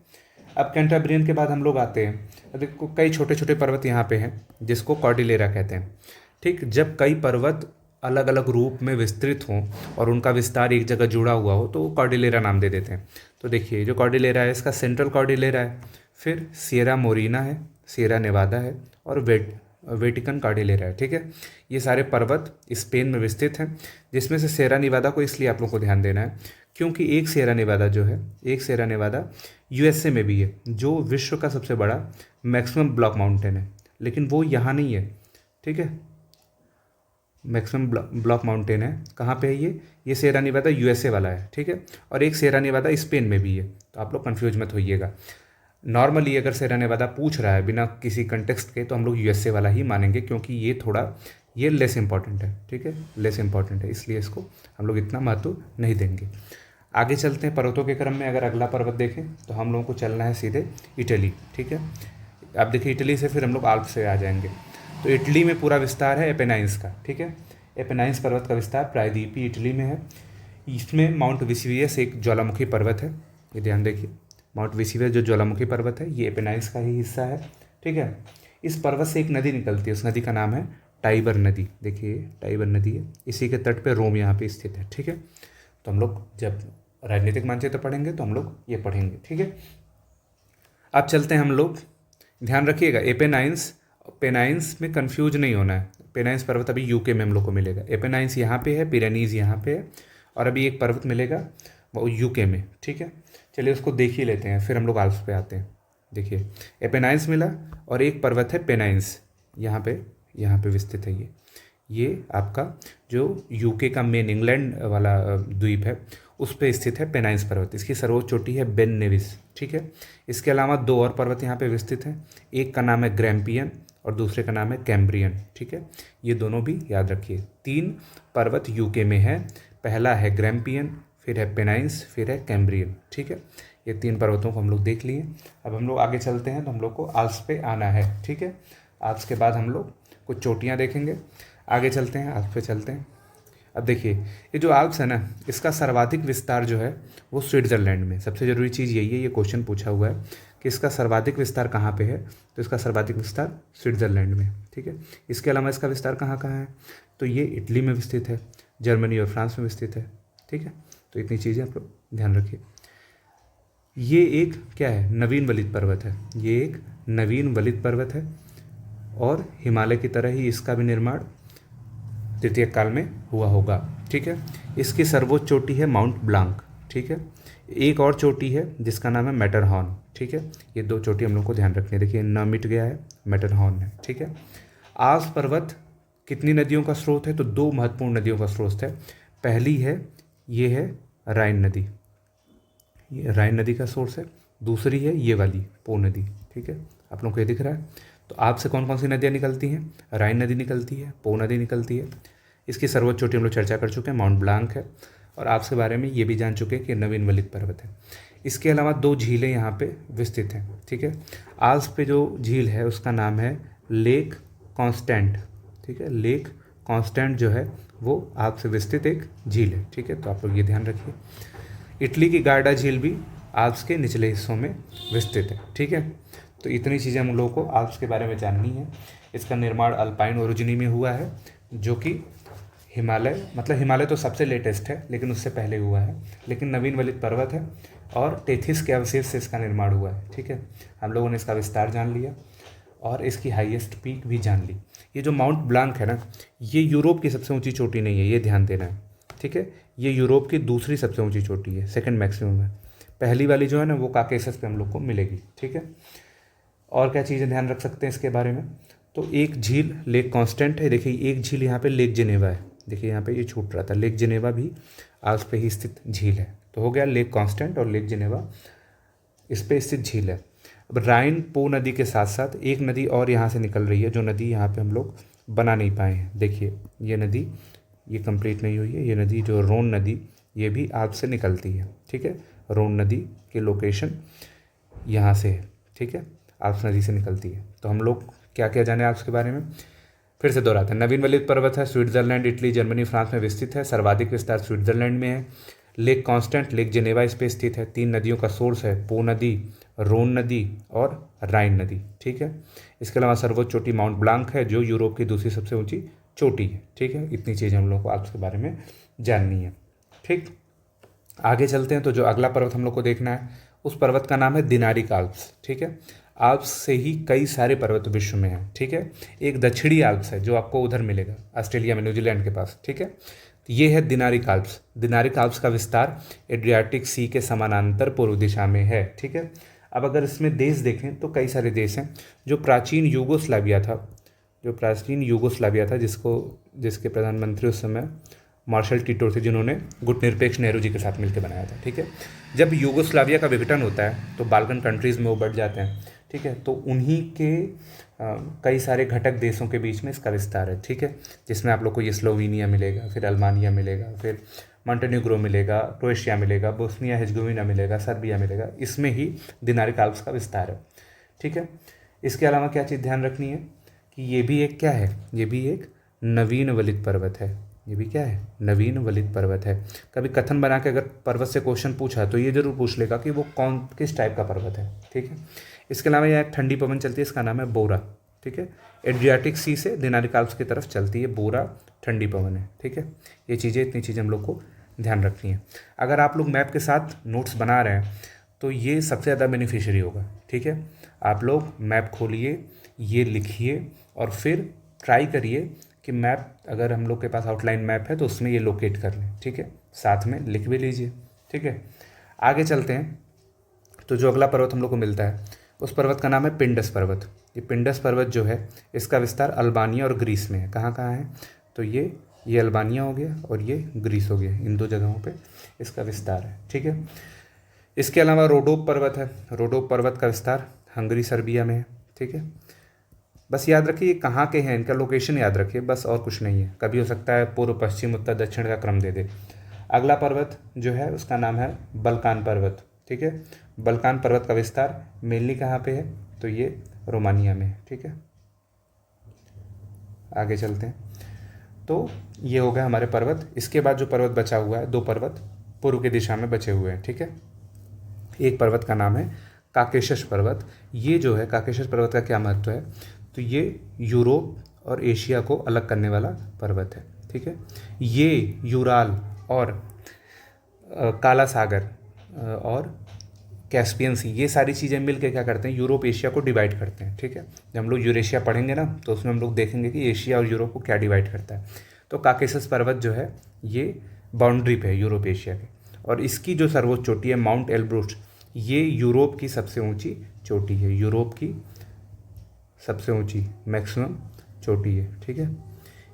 अब कैंटाब्रियन के बाद हम लोग आते हैं, देखो कई छोटे छोटे पर्वत यहाँ पे हैं जिसको कॉर्डिलेरा कहते हैं। ठीक, जब कई पर्वत अलग अलग रूप में विस्तृत हों और उनका विस्तार एक जगह जुड़ा हुआ हो तो वो कॉर्डिलेरा नाम दे देते हैं। तो देखिए जो कॉर्डिलेरा है इसका सेंट्रल कॉर्डिलेरा है, फिर सिएरा मोरिना है, सिएरा नेवादा है और वेटिकन कॉर्डिलेरा है। ठीक है, ये सारे पर्वत स्पेन में विस्तृत हैं, जिसमें से सिएरा नेवादा को इसलिए आप लोग को ध्यान देना है क्योंकि एक सिएरा नेवादा यूएसए में भी है जो विश्व का सबसे बड़ा मैक्सिमम ब्लॉक माउंटेन है, लेकिन वो यहाँ नहीं है। ठीक है, मैक्सिमम ब्लॉक माउंटेन है कहाँ पे है ये सिएरा नेवादा यूएसए वाला है। ठीक है, और एक सिएरा नेवादा स्पेन में भी है, तो आप लोग कंफ्यूज मत होइएगा। नॉर्मली अगर सिएरा नेवादा पूछ रहा है बिना किसी कंटेक्स्ट के तो हम लोग यूएसए वाला ही मानेंगे क्योंकि ये लेस इंपॉर्टेंट है। ठीक है, लेस इंपॉर्टेंट है, इसलिए इसको हम लोग इतना महत्व नहीं देंगे। आगे चलते हैं पर्वतों के क्रम में। अगर अगला पर्वत देखें तो हम लोगों को चलना है सीधे इटली। ठीक है, आप देखिए इटली से फिर हम लोग आल्प्स से आ जाएंगे। तो इटली में पूरा विस्तार है एपेनाइंस का। ठीक है, एपेनाइंस पर्वत का विस्तार प्रायद्वीपीय इटली में है। इसमें माउंट वेसुवियस एक ज्वालामुखी पर्वत है, ये ध्यान देखिए। माउंट वेसुवियस जो ज्वालामुखी पर्वत है ये एपेनाइंस का ही हिस्सा है। ठीक है, इस पर्वत से एक नदी निकलती है, उस नदी का नाम है टाइबर नदी। देखिए टाइबर नदी है, इसी के तट पे रोम यहाँ पे स्थित है। ठीक है, तो हम लोग जब राजनीतिक मानचित्र पढ़ेंगे तो हम लोग ये पढ़ेंगे। ठीक है, अब चलते हैं हम लोग, ध्यान रखिएगा पेनाइंस में कंफ्यूज नहीं होना है। पेनाइंस पर्वत अभी यूके में हम लोग को मिलेगा। एपेनाइंस यहाँ पे है, पिरेनीज यहाँ पे है और अभी एक पर्वत मिलेगा वो यूके में। ठीक है, चलिए उसको देख ही लेते हैं फिर हम लोग आल्प्स पे आते हैं। देखिए एपेनाइंस मिला और एक पर्वत है पेनाइंस, यहाँ पे विस्तृत है। ये आपका जो यूके का मेन इंग्लैंड वाला द्वीप है उस पे स्थित है पेनाइंस पर्वत। इसकी सर्वोच्च चोटी है बेन नेविस। ठीक है, इसके अलावा 2 और पर्वत यहाँ पे विस्तृत हैं, एक का नाम है ग्रैम्पियन और दूसरे का नाम है कैम्ब्रियन। ठीक है, ये दोनों भी याद रखिए। 3 पर्वत यूके में है, पहला है ग्रैम्पियन, फिर है पेनाइंस, फिर है कैम्ब्रियन। ठीक है, ये 3 पर्वतों को हम लोग देख लिए। अब हम लोग आगे चलते हैं तो हम लोग को आल्प्स पे आना है। ठीक है, आल्प्स के बाद हम लोग कुछ चोटियाँ देखेंगे। आगे चलते हैं, आल्प्स पे चलते हैं। अब देखिए ये जो आल्प्स है ना, इसका सर्वाधिक विस्तार जो है वो स्विट्ज़रलैंड में। सबसे ज़रूरी चीज़ यही है, ये क्वेश्चन पूछा हुआ है कि इसका सर्वाधिक विस्तार कहाँ पे है, तो इसका सर्वाधिक विस्तार स्विट्ज़रलैंड में। ठीक है, इसके अलावा इसका विस्तार कहाँ कहाँ है, तो ये इटली में विस्तृत है, जर्मनी और फ्रांस में विस्तृत है। ठीक है, तो इतनी चीज़ें आप लोग ध्यान रखिए। ये एक क्या है, नवीन वलित पर्वत है। ये एक नवीन वलित पर्वत है और हिमालय की तरह ही इसका भी निर्माण तृतीय काल में हुआ होगा। ठीक है, इसकी सर्वोच्च चोटी है माउंट ब्लांक। ठीक है, एक और चोटी है जिसका नाम है मैटरहॉर्न। ठीक है, ये 2 चोटी हम लोग को ध्यान रखनी है। देखिए न मिट गया है, मैटरहॉर्न है। ठीक है, आल्प्स पर्वत कितनी नदियों का स्रोत है, तो 2 महत्वपूर्ण नदियों का स्रोत है। पहली है ये है राइन नदी, ये राइन नदी का सोर्स है। दूसरी है ये वाली पो नदी। ठीक है, आप लोग को ये दिख रहा है। तो आपसे कौन कौन सी नदियाँ निकलती हैं, राइन नदी निकलती है, पो नदी निकलती है। इसकी सर्वोच्च चोटी हम लोग चर्चा कर चुके हैं, माउंट ब्लांक है। और आपसे बारे में ये भी जान चुके हैं कि नवीन वलित पर्वत है। इसके अलावा 2 झीलें यहाँ पे विस्तृत हैं। ठीक है, आल्प्स पे जो झील है उसका नाम है लेक कॉन्स्टेंट। ठीक है, लेक कॉन्स्टेंट जो है वो आल्प्स से विस्तृत एक झील है। ठीक है, तो आप लोग ये ध्यान रखिए। इटली की गार्डा झील भी आल्प्स के निचले हिस्सों में विस्तृत है। ठीक है, तो इतनी चीज़ें हम लोगों को आल्प्स के बारे में जाननी है। इसका निर्माण अल्पाइन ओरिजिनी में हुआ है, जो कि हिमालय तो सबसे लेटेस्ट है लेकिन उससे पहले हुआ है, लेकिन नवीन वलित पर्वत है और टेथिस के अवशेष से इसका निर्माण हुआ है। ठीक है, हम लोगों ने इसका विस्तार जान लिया और इसकी हाईएस्ट पीक भी जान ली। ये जो माउंट ब्लांक है ना, ये यूरोप की सबसे ऊंची चोटी नहीं है, ये ध्यान देना है, ठीक है। ये यूरोप की दूसरी सबसे ऊंची चोटी है, सेकंड मैक्सिमम है। पहली वाली जो है ना वो काकेशस पे हम लोग को मिलेगी, ठीक है। और क्या चीज़ें ध्यान रख सकते हैं इसके बारे में, तो एक झील लेक कांस्टेंट है, देखिए एक झील यहाँ पे लेक जेनेवा है, देखिए यहाँ पे ये छूट रहा था, लेक जेनेवा भी आल्प्स पे ही स्थित झील है। तो हो गया लेक कांस्टेंट और लेक जेनेवा इस पे स्थित झील है। अब राइन पो नदी के साथ साथ एक नदी और यहाँ से निकल रही है, जो नदी यहाँ पे हम लोग बना नहीं पाए हैं। देखिए ये नदी, ये कंप्लीट नहीं हुई है, ये नदी जो रोन नदी, ये भी आल्प्स से निकलती है, ठीक है। रोन नदी की लोकेशन यहाँ से है, ठीक है, आल्प्स नदी से निकलती है। तो हम लोग क्या क्या जाने आल्प्स के बारे में, फिर से दोहराते हैं। नवीन वलित पर्वत है, स्विट्जरलैंड, इटली, जर्मनी, फ्रांस में विस्तृत है। सर्वाधिक विस्तार स्विट्जरलैंड में है। लेक कांस्टेंट लेक जेनेवा इस पे स्थित है। 3 नदियों का सोर्स है, पो नदी, रोन नदी और राइन नदी, ठीक है। इसके अलावा सर्वोच्च चोटी माउंट ब्लांक है, जो यूरोप की दूसरी सबसे ऊंची चोटी है, ठीक है। इतनी चीज़ें हम लोग को आल्प्स के बारे में जाननी है, ठीक। आगे चलते हैं, तो जो अगला पर्वत हम लोग को देखना है उस पर्वत का नाम है दिनारिक आल्प्स, ठीक है। आल्प्स से ही कई सारे पर्वत विश्व में हैं, ठीक है। एक दक्षिणी आल्प्स है जो आपको उधर मिलेगा ऑस्ट्रेलिया में, न्यूजीलैंड के पास, ठीक है। तो ये है दिनारिक आल्प्स। दिनारिक आल्प्स का विस्तार एड्रियाटिक सी के समानांतर पूर्व दिशा में है, ठीक है। अब अगर इसमें देश देखें तो कई सारे देश हैं। जो प्राचीन यूगोस्लाविया था, जिसके प्रधानमंत्री उस समय मार्शल टीटो थे, जिन्होंने गुटनिरपेक्ष नेहरू जी के साथ मिलकर बनाया था, ठीक है। जब यूगोस्लाविया का विघटन होता है तो बाल्कन कंट्रीज़ में वो बढ़ जाते हैं, ठीक है। तो उन्हीं के कई सारे घटक देशों के बीच में इसका विस्तार है, ठीक है। जिसमें आप लोग को ये स्लोवेनिया मिलेगा, फिर अल्बानिया मिलेगा, फिर मॉन्टेनेग्रो मिलेगा, क्रोएशिया मिलेगा, बोस्निया हेर्जेगोविना मिलेगा, सर्बिया मिलेगा। इसमें ही दिनारिक आल्प्स का विस्तार है, ठीक है। इसके अलावा क्या चीज़ ध्यान रखनी है कि ये भी एक क्या है, ये भी एक नवीन वलित पर्वत है। ये भी क्या है, नवीन वलित पर्वत है। कभी कथन बना के अगर पर्वत से क्वेश्चन पूछा तो ये जरूर पूछ लेगा कि वो किस टाइप का पर्वत है, ठीक है। इसके अलावा यह एक ठंडी पवन चलती है, इसका नाम है बोरा, ठीक है। एड्रियाटिक सी से दिनारिक आल्प्स की तरफ चलती है, बोरा ठंडी पवन है, ठीक है। ये चीज़ें, इतनी चीज़ें हम लोग को ध्यान रखनी है। अगर आप लोग मैप के साथ नोट्स बना रहे हैं तो ये सबसे ज़्यादा बेनिफिशियरी होगा, ठीक है। आप लोग मैप खोलिए, ये लिखिए और फिर ट्राई करिए कि मैप, अगर हम लोग के पास आउटलाइन मैप है तो उसमें ये लोकेट कर लें, ठीक है। साथ में लिख भी लीजिए, ठीक है। आगे चलते हैं, तो जो अगला पर्वत हम लोग को मिलता है उस पर्वत का नाम है पिंडस पर्वत। ये पिंडस पर्वत जो है इसका विस्तार अल्बानिया और ग्रीस में है। कहाँ कहाँ है, तो ये अल्बानिया हो गया और ये ग्रीस हो गया, इन 2 जगहों पे इसका विस्तार है, ठीक है। इसके अलावा रोडोप पर्वत है। रोडोप पर्वत का विस्तार हंगरी, सर्बिया में है, ठीक है। बस याद रखिए ये कहाँ के हैं, इनका लोकेशन याद रखिए, बस और कुछ नहीं है। कभी हो सकता है पूर्व, पश्चिम, उत्तर, दक्षिण का क्रम दे दे। अगला पर्वत जो है उसका नाम है बल्कान पर्वत, ठीक है। बल्कान पर्वत का विस्तार मेनली कहाँ पे है, तो ये रोमानिया में है, ठीक है। आगे चलते हैं, तो ये हो गया हमारे पर्वत। इसके बाद जो पर्वत बचा हुआ है, 2 पर्वत पूर्व की दिशा में बचे हुए हैं, ठीक है। एक पर्वत का नाम है काकेशस पर्वत। ये जो है काकेशस पर्वत का क्या महत्व है, तो ये यूरोप और एशिया को अलग करने वाला पर्वत है, ठीक है। ये यूराल और काला सागर और कैस्पियन सी, ये सारी चीज़ें मिलकर क्या करते हैं, यूरोप एशिया को डिवाइड करते हैं, ठीक है। जब हम लोग यूरेशिया पढ़ेंगे ना तो उसमें हम लोग देखेंगे कि एशिया और यूरोप को क्या डिवाइड करता है। तो काकेशस पर्वत जो है ये बाउंड्री पे है यूरोप एशिया के, और इसकी जो सर्वोच्च चोटी है माउंट एल्ब्रुस, ये यूरोप की सबसे ऊंची चोटी है, यूरोप की सबसे ऊंची मैक्सिमम चोटी है, ठीक है।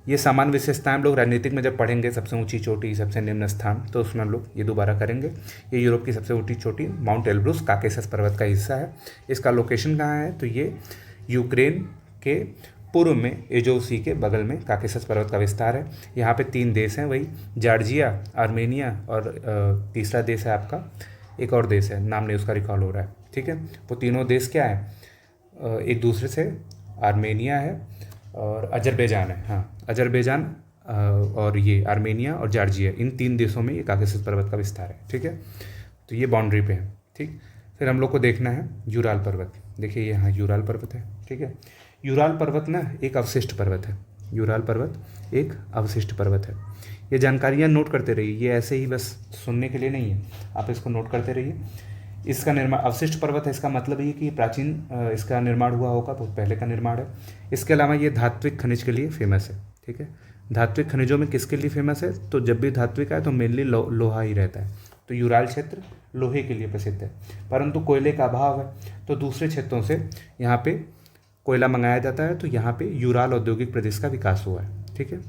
ये सामान्य विशेषताएं हम लोग राजनीतिक में जब पढ़ेंगे, सबसे ऊंची चोटी, सबसे निम्न स्थान, तो उसमें हम लोग ये दोबारा करेंगे। ये यूरोप की सबसे ऊंची चोटी माउंट एल्ब्रुस काकेशस पर्वत का हिस्सा है। इसका लोकेशन कहाँ है, तो ये यूक्रेन के पूर्व में एजोव सी के बगल में काकेशस पर्वत का विस्तार है। यहाँ पे 3 देश हैं, वही जॉर्जिया, आर्मेनिया और तीसरा देश है आपका, एक और देश है, नाम नहीं उसका रिकॉल हो रहा है, ठीक है। वो तीनों देश क्या है, एक दूसरे से, आर्मेनिया है और अजरबैजान है, हाँ अजरबैजान और ये आर्मेनिया और जॉर्जिया, इन 3 देशों में ये काकेशस पर्वत का विस्तार है, ठीक है। तो ये बाउंड्री पे है, ठीक। फिर हम लोग को देखना है यूराल पर्वत। देखिए ये यहाँ यूराल पर्वत है, ठीक है। यूराल पर्वत ना एक अवशिष्ट पर्वत है, यूराल पर्वत एक अवशिष्ट पर्वत है। ये जानकारियाँ नोट करते रहिए, ये ऐसे ही बस सुनने के लिए नहीं है, आप इसको नोट करते रहिए। इसका निर्माण अवशिष्ट पर्वत है, इसका मतलब ये कि प्राचीन इसका निर्माण हुआ होगा, बहुत पहले का निर्माण है। इसके अलावा ये धात्विक खनिज के लिए फेमस है। ठीक है, धात्विक खनिजों में किसके लिए फेमस है? तो जब भी धात्विक आए तो मेनली लोहा ही रहता है। तो यूराल क्षेत्र लोहे के लिए प्रसिद्ध है, परंतु कोयले का अभाव है, तो दूसरे क्षेत्रों से यहाँ पे कोयला मंगाया जाता है। तो यहाँ पे यूराल औद्योगिक प्रदेश का विकास हुआ है। ठीक है,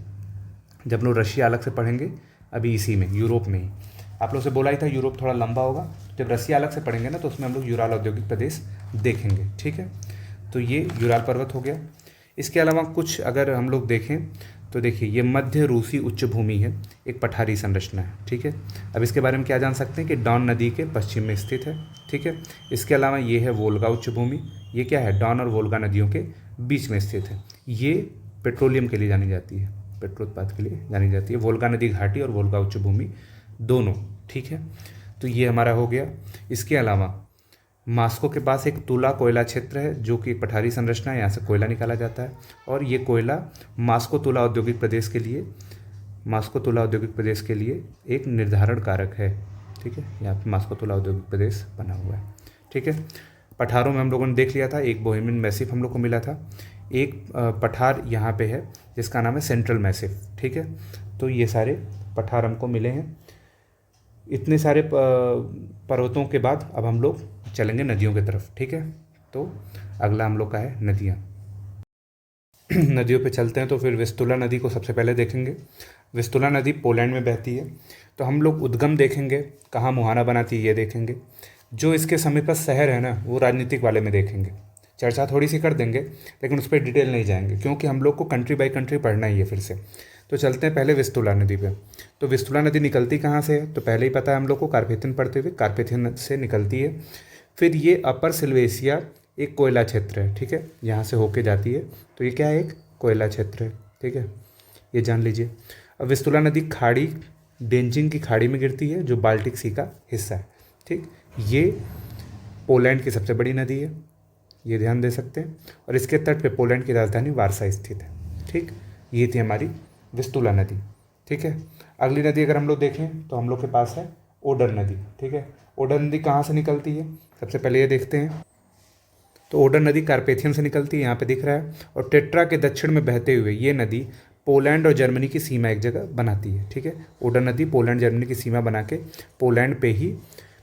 जब लोग रशिया अलग से पढ़ेंगे, अभी इसी में यूरोप में ही आप लोग से बोला ही था यूरोप थोड़ा लंबा होगा, जब रसिया अलग से पढ़ेंगे ना तो उसमें हम लोग यूराल औद्योगिक प्रदेश देखेंगे। ठीक है, तो ये यूराल पर्वत हो गया। इसके अलावा कुछ अगर हम लोग देखें तो देखिए ये मध्य रूसी उच्च भूमि है, एक पठारी संरचना है। ठीक है, अब इसके बारे में क्या जान सकते हैं कि डॉन नदी के पश्चिम में स्थित है। ठीक है, इसके अलावा ये है वोल्गा उच्च भूमि, ये क्या है? डॉन और वोल्गा नदियों के बीच में स्थित है। ये पेट्रोलियम के लिए जानी जाती है, पेट्रोल उत्पाद के लिए जानी जाती है, वोल्गा नदी घाटी और वोल्गा उच्च भूमि दोनों। ठीक है, तो ये हमारा हो गया। इसके अलावा मास्को के पास एक तुला कोयला क्षेत्र है जो कि पठारी संरचना है, यहाँ से कोयला निकाला जाता है और ये कोयला मास्को तुला औद्योगिक प्रदेश के लिए, मास्को तुला औद्योगिक प्रदेश के लिए एक निर्धारण कारक है। ठीक है, यहाँ पे मास्को तुला औद्योगिक प्रदेश बना हुआ है। ठीक है, पठारों में हम लोगों ने देख लिया था, एक बोहेमियन मैसिफ हम लोग को मिला था, एक पठार यहाँ पे है जिसका नाम है सेंट्रल मैसिफ। ठीक है, तो ये सारे पठार हमको मिले हैं। इतने सारे पर्वतों के बाद अब हम लोग चलेंगे नदियों की तरफ। ठीक है, तो अगला हम लोग का है नदियाँ। नदियों पे चलते हैं तो फिर विस्तुला नदी को सबसे पहले देखेंगे। विस्तुला नदी पोलैंड में बहती है, तो हम लोग उद्गम देखेंगे, कहाँ मुहाना बनाती है ये देखेंगे। जो इसके समीपस्थ शहर है ना वो राजनीतिक वाले में देखेंगे, चर्चा थोड़ी सी कर देंगे लेकिन उस पर डिटेल नहीं जाएंगे क्योंकि हम लोग को कंट्री बाई कंट्री पढ़ना ही है फिर से। तो चलते हैं पहले विस्तुला नदी पे। तो विस्तुला नदी निकलती कहाँ से है? तो पहले ही पता है हम लोग को, कार्पेथियन पढ़ते हुए, कार्पेथियन से निकलती है। फिर ये अपर सिल्वेसिया एक कोयला क्षेत्र है। ठीक है, यहाँ से होके जाती है, तो ये क्या है? एक कोयला क्षेत्र है। ठीक है, ये जान लीजिए। अब विस्तुला नदी खाड़ी डेंजिंग की खाड़ी में गिरती है जो बाल्टिक सी का हिस्सा है। ठीक, ये पोलैंड की सबसे बड़ी नदी है, ये ध्यान दे सकते हैं, और इसके तट पे पोलैंड की राजधानी वारसा स्थित है। ठीक, ये थी हमारी विस्तुला नदी। ठीक है, अगली नदी अगर हम लोग देखें तो हम लोग के पास है ओडर नदी। ठीक है, ओडर नदी कहाँ से निकलती है? सबसे पहले ये देखते हैं। तो ओडर नदी कार्पेथियन से निकलती है, यहाँ पे दिख रहा है, और टेट्रा के दक्षिण में बहते हुए ये नदी पोलैंड और जर्मनी की सीमा एक जगह बनाती है। ठीक है, ओडर नदी पोलैंड जर्मनी की सीमा बना के पोलैंड पे ही,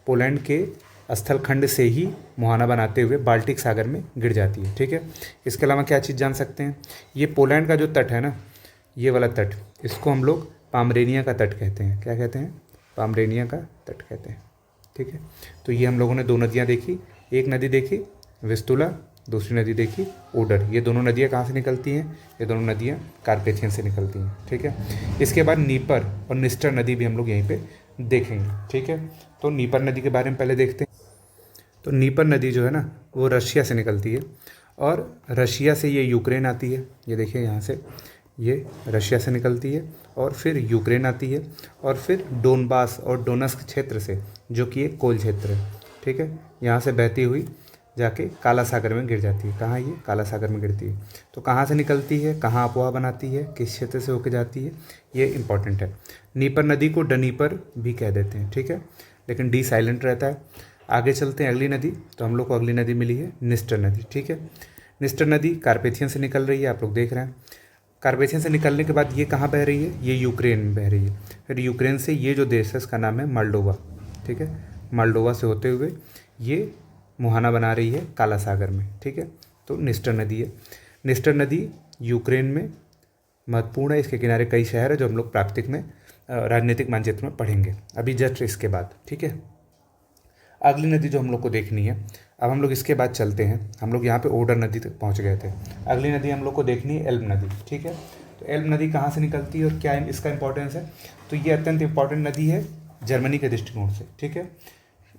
पोलैंड के स्थल खंड से ही मुहाना बनाते हुए बाल्टिक सागर में गिर जाती है। ठीक है, इसके अलावा क्या चीज़ जान सकते हैं? ये पोलैंड का जो तट है ना, ये वाला तट, इसको हम लोग पामरेनिया का तट कहते हैं। क्या कहते हैं? पामरेनिया का तट कहते हैं। ठीक है, तो ये हम लोगों ने दो नदियाँ देखी, एक नदी देखी विस्तुला, दूसरी नदी देखी ओडर। ये दोनों नदियाँ कहाँ से निकलती हैं? ये दोनों नदियाँ कार्पेथियन से निकलती हैं। ठीक है, इसके बाद नीपर और निस्टर नदी भी हम लोग यहीं पे देखेंगे। ठीक है, तो नीपर नदी के बारे में पहले देखते हैं। तो नीपर नदी जो है ना वो रशिया से निकलती है, और रशिया से ये यूक्रेन आती है। ये देखिए यहाँ से ये रशिया से निकलती है और फिर यूक्रेन आती है, और फिर डोनबास और डोनस्क क्षेत्र से, जो कि एक कोल क्षेत्र है। ठीक है, यहाँ से बहती हुई जाके काला सागर में गिर जाती है। कहाँ? ये काला सागर में गिरती है। तो कहाँ से निकलती है, कहाँ अफवाह बनाती है, किस क्षेत्र से होकर जाती है, ये इंपॉर्टेंट है। नीपर नदी को डनीपर भी कह देते हैं। ठीक है, लेकिन डी साइलेंट रहता है। आगे चलते हैं अगली नदी। तो हम लोग को अगली नदी मिली है निस्टर नदी। ठीक है, निस्टर नदी कार्पेथियन से निकल रही है, आप लोग देख रहे हैं। कार्पेथियन से निकलने के बाद ये कहाँ बह रही है? ये यूक्रेन में बह रही है। फिर यूक्रेन से ये जो देश है इसका नाम है मोल्डोवा। ठीक है, मोल्डोवा से होते हुए ये मुहाना बना रही है काला सागर में। ठीक है, तो निस्टर नदी है। निस्टर नदी यूक्रेन में महत्वपूर्ण है, इसके किनारे कई शहर है जो हम लोग प्राकृतिक में राजनीतिक मानचित्र में पढ़ेंगे अभी जस्ट इसके बाद। ठीक है, अगली नदी जो हम लोग को देखनी है, अब हम लोग इसके बाद चलते हैं। हम लोग यहाँ पे ओडर नदी तक पहुँच गए थे। अगली नदी हम लोग को देखनी है एल्ब नदी। ठीक है, तो एल्ब नदी कहाँ से निकलती है और क्या इसका इंपॉर्टेंस है? तो ये अत्यंत इंपॉर्टेंट नदी है जर्मनी के दृष्टिकोण से। ठीक है,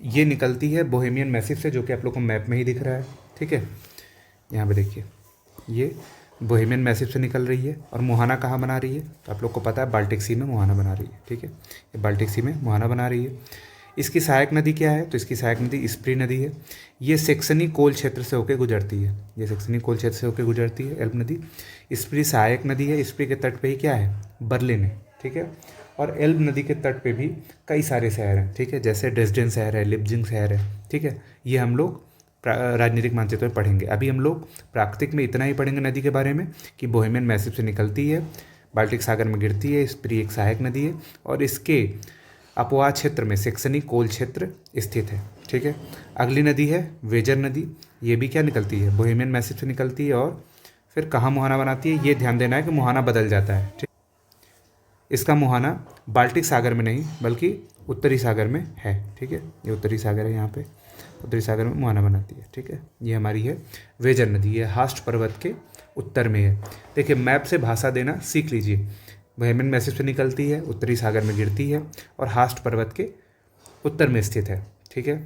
ये निकलती है बोहेमियन मैसिफ से, जो कि आप लोग को मैप में ही दिख रहा है। ठीक है, यहाँ पे देखिए ये बोहेमियन मैसिफ से निकल रही है, और मुहाना कहाँ बना रही है? तो आप लोग को पता है बाल्टिक सी में मुहाना बना रही है। ठीक है, ये बाल्टिक सी में मुहाना बना रही है। इसकी सहायक नदी क्या है? तो इसकी सहायक नदी स्प्री नदी है। ये सेक्सनी कोल क्षेत्र से होकर गुजरती है, ये सेक्सनी कोल क्षेत्र से होकर गुजरती है एल्ब नदी। स्प्री सहायक नदी है, स्प्री के तट पे ही क्या है? बर्लिन है। ठीक है, और एल्ब नदी के तट पे भी कई सारे शहर हैं, ठीक है, जैसे ड्रेसडेन शहर है, लिप्जिंग शहर है, ठीक है। ये हम लोग राजनीतिक मानचित्र में पढ़ेंगे। अभी हम लोग प्राकृतिक में इतना ही पढ़ेंगे नदी के बारे में कि बोहेमियन मैसिव से निकलती है, बाल्टिक सागर में गिरती है, स्प्री एक सहायक नदी है और इसके अपवाह क्षेत्र में सेक्सनी कोल क्षेत्र स्थित है, ठीक है। अगली नदी है वेजर नदी। ये भी क्या निकलती है, बोहेमियन मैसिव से निकलती है और फिर कहाँ मुहाना बनाती है, ये ध्यान देना है कि मुहाना बदल जाता है, ठीक। इसका मुहाना बाल्टिक सागर में नहीं बल्कि उत्तरी सागर में है, ठीक है। ये उत्तरी सागर है, यहाँ पे उत्तरी सागर में मुहाना बनाती है, ठीक है। ये हमारी है वेजर नदी, ये हास्ट पर्वत के उत्तर में है। देखिए मैप से भाषा देना सीख लीजिए। बोहेमियन मैसिव से निकलती है, उत्तरी सागर में गिरती है और हास्ट पर्वत के उत्तर में स्थित है, ठीक है।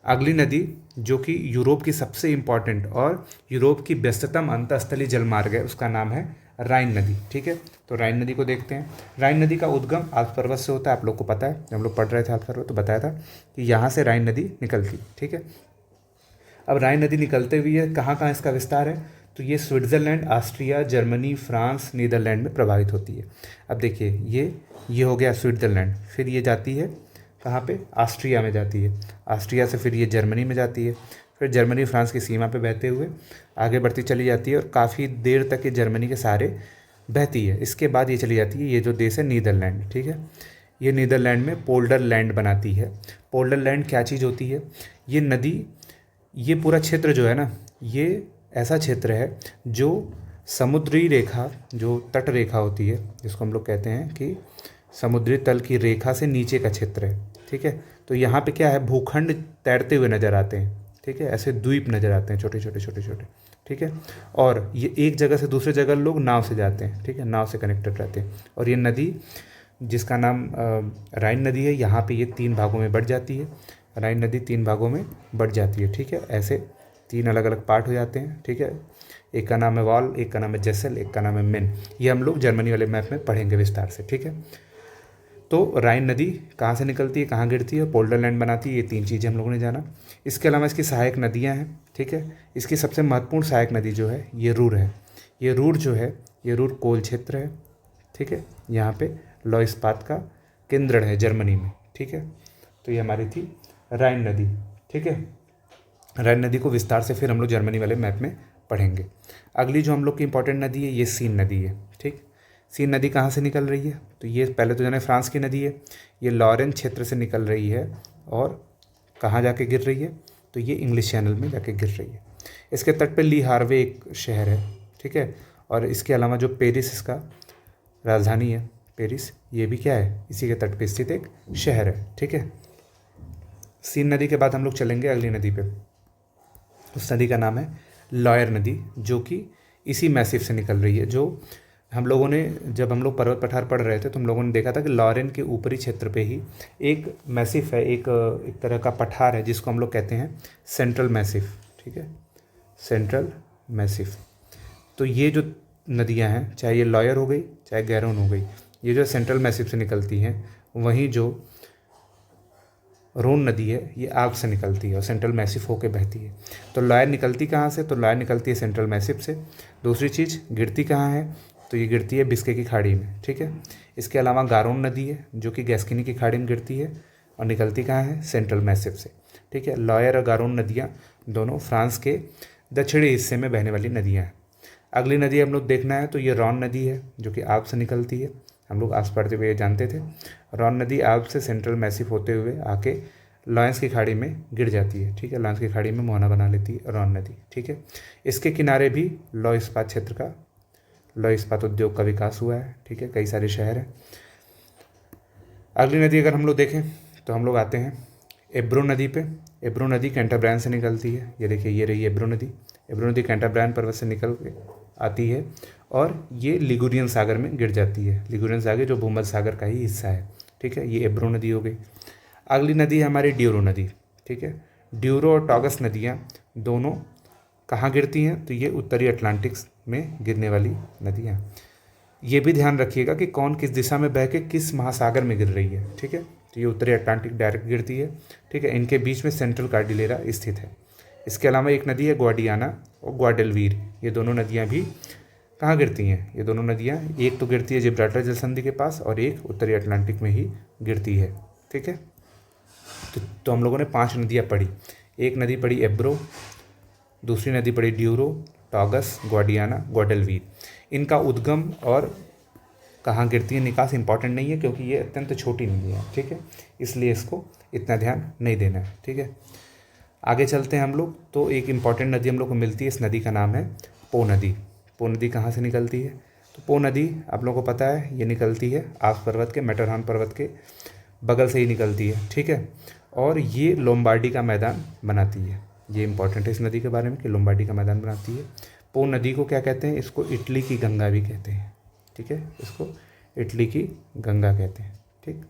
अगली नदी जो कि यूरोप की सबसे इम्पॉर्टेंट और यूरोप की व्यस्ततम अंतःस्थलीय जलमार्ग है, उसका नाम है राइन नदी, ठीक है। तो राइन नदी को देखते हैं। राइन नदी का उद्गम आल्प्स पर्वत से होता है, आप लोग को पता है, जब हम लोग पढ़ रहे थे आल्प्स पर्वत तो बताया था कि यहाँ से राइन नदी निकलती, ठीक है। अब राइन नदी निकलते हुए कहाँ कहाँ इसका विस्तार है, तो ये Switzerland, Austria, Germany, France, Netherland में प्रभावित होती है। अब देखिए ये हो गया स्विट्ज़रलैंड, फिर ये जाती है कहाँ पे, ऑस्ट्रिया में जाती है, ऑस्ट्रिया से फिर ये जर्मनी में जाती है, फिर जर्मनी फ्रांस की सीमा पे बहते हुए आगे बढ़ती चली जाती है और काफ़ी देर तक ये जर्मनी के सहारे बहती है। इसके बाद ये चली जाती है, ये जो देश है नीदरलैंड, ठीक है। ये नीदरलैंड में पोल्डर लैंड बनाती है। पोल्डर लैंड क्या चीज़ होती है, ये नदी, ये पूरा क्षेत्र जो है ना, ये ऐसा क्षेत्र है जो समुद्री रेखा, जो तट रेखा होती है, जिसको हम लोग कहते हैं कि समुद्री तल की रेखा से नीचे का क्षेत्र है, ठीक है। तो यहाँ पे क्या है, भूखंड तैरते हुए नज़र आते हैं, ठीक है, ऐसे द्वीप नज़र आते हैं छोटे छोटे छोटे छोटे, ठीक है। और ये एक जगह से दूसरे जगह लोग नाव से जाते हैं, ठीक है, नाव से कनेक्टेड रहते हैं। और ये नदी जिसका नाम राइन नदी है, यहाँ पे ये 3 भागों में बढ़ जाती है। राइन नदी 3 भागों में बढ़ जाती है, ठीक है। ऐसे 3 अलग अलग पार्ट हो जाते हैं, ठीक है। एक का नाम है वॉल, एक का नाम है जेसल, एक का नाम है मेन। ये हम लोग जर्मनी वाले मैप में पढ़ेंगे विस्तार से, ठीक है। तो राइन नदी कहाँ से निकलती है, कहाँ गिरती है, पोल्डर लैंड बनाती है, ये 3 चीज़ें हम लोगों ने जाना। इसके अलावा इसकी सहायक नदियाँ हैं, ठीक है। इसकी सबसे महत्वपूर्ण सहायक नदी जो है ये रूर है। ये रूर जो है, ये रूर कोल क्षेत्र है, ठीक है। यहाँ पे लौ इस्पात का केंद्र है जर्मनी में, ठीक है। तो ये हमारी थी राइन नदी, ठीक है। राइन नदी को विस्तार से फिर हम लोग जर्मनी वाले मैप में पढ़ेंगे। अगली जो हम लोग की इंपॉर्टेंट नदी है, ये सीन नदी है, ठीक। सीन नदी कहाँ से निकल रही है, तो ये पहले तो जाने फ्रांस की नदी है, ये लॉरेन क्षेत्र से निकल रही है और कहाँ जाके गिर रही है, तो ये इंग्लिश चैनल में जाके गिर रही है। इसके तट पे ली हार्वे एक शहर है, ठीक है। और इसके अलावा जो पेरिस इसका राजधानी है, पेरिस, ये भी क्या है, इसी के तट पे स्थित एक शहर है, ठीक है। सीन नदी के बाद हम लोग चलेंगे अगली नदी पे। उस नदी का नाम है लॉयर नदी, जो कि इसी मैसिव से निकल रही है। जो हम लोगों ने, जब हम लोग पर्वत पठार पढ़ रहे थे तो हम लोगों ने देखा था कि लॉरेन के ऊपरी क्षेत्र पे ही एक मैसिव है, एक तरह का पठार है जिसको हम लोग कहते हैं सेंट्रल मैसिव, ठीक है, सेंट्रल मैसिव। तो ये जो नदियां हैं, चाहे ये लॉयर हो गई चाहे गैरोन हो गई, ये जो सेंट्रल मैसिव से निकलती हैं, वहीं जो रोन नदी है ये आल्प्स से निकलती है और सेंट्रल मैसिव होके बहती है। तो लॉयर निकलती कहाँ से, तो लॉयर निकलती है सेंट्रल मैसिव से। दूसरी चीज़, गिरती कहाँ है, तो ये गिरती है बिस्के की खाड़ी में, ठीक है। इसके अलावा गारोन नदी है जो कि गैस्किनी की खाड़ी में गिरती है और निकलती कहाँ है, सेंट्रल मैसिव से, ठीक है। लॉयर और गारोन नदियाँ दोनों फ्रांस के दक्षिणी हिस्से में बहने वाली नदियाँ हैं। अगली नदी हम लोग देखना है तो ये रॉन नदी है जो कि आल्प्स से निकलती है। हम लोग आल्प्स पढ़ते हुए जानते थे। रॉन नदी आल्प्स से सेंट्रल मैसिव होते हुए आके लॉरेंस की खाड़ी में गिर जाती है, ठीक है। लॉरेंस की खाड़ी में मोहना बना लेती है रॉन नदी, ठीक है। इसके किनारे भी लौ इस्पात क्षेत्र का, लौ इस्पात उद्योग का विकास हुआ है, ठीक है। कई सारे शहर हैं। अगली नदी अगर हम लोग देखें तो हम लोग आते हैं एब्रो नदी पे। एब्रो नदी कैंटाब्रायन से निकलती है। ये देखिए, ये रही एब्रो नदी। एब्रो नदी कैंटाब्रायन पर्वत से निकल के आती है और ये लिगुरियन सागर में गिर जाती है। लिगुरियन सागर जो भूमध्य सागर का ही हिस्सा है, ठीक है। ये एब्रो नदी हो गई। अगली नदी है हमारी ड्यूरो नदी, ठीक है। ड्यूरो और टॉगस नदियाँ दोनों कहाँ गिरती हैं, तो ये उत्तरी अटलांटिक में गिरने वाली नदियाँ। ये भी ध्यान रखिएगा कि कौन किस दिशा में बह के किस महासागर में गिर रही है, ठीक है। तो ये उत्तरी अटलांटिक डायरेक्ट गिरती है, ठीक है। इनके बीच में सेंट्रल कार्डिलेरा स्थित है। इसके अलावा एक नदी है ग्वाडियाना और ग्वाडेलवीर। ये दोनों नदियाँ भी कहाँ गिरती हैं ये दोनों नदियाँ? एक तो गिरती है जिब्राल्टर जल संधि के पास और एक उत्तरी अटलांटिक में ही गिरती है। ठीक है, तो हम लोगों ने 5 नदियाँ पढ़ी। एक नदी पढ़ी एब्रो, दूसरी नदी पढ़ी ड्यूरो, टॉगस, ग्वाडियाना, ग्वाडेलवीर। इनका उद्गम और कहाँ गिरती है, निकास इंपॉर्टेंट नहीं है क्योंकि ये अत्यंत छोटी नदी है। ठीक है, इसलिए इसको इतना ध्यान नहीं देना है। ठीक है, आगे चलते हैं हम लोग। तो एक इम्पॉर्टेंट नदी हम लोग को मिलती है, इस नदी का नाम है पो नदी। पो नदी कहाँ से निकलती है? तो पो नदी आप लोगों को पता है ये निकलती है आल्प्स पर्वत के, मैटरहॉर्न पर्वत के बगल से ही निकलती है। ठीक है, और ये लोम्बार्डी का मैदान बनाती है। ये इंपॉर्टेंट है इस नदी के बारे में कि लोम्बार्डी का मैदान बनाती है। पो नदी को क्या कहते हैं? इसको इटली की गंगा भी कहते हैं। ठीक है, इसको इटली की गंगा कहते हैं। ठीक,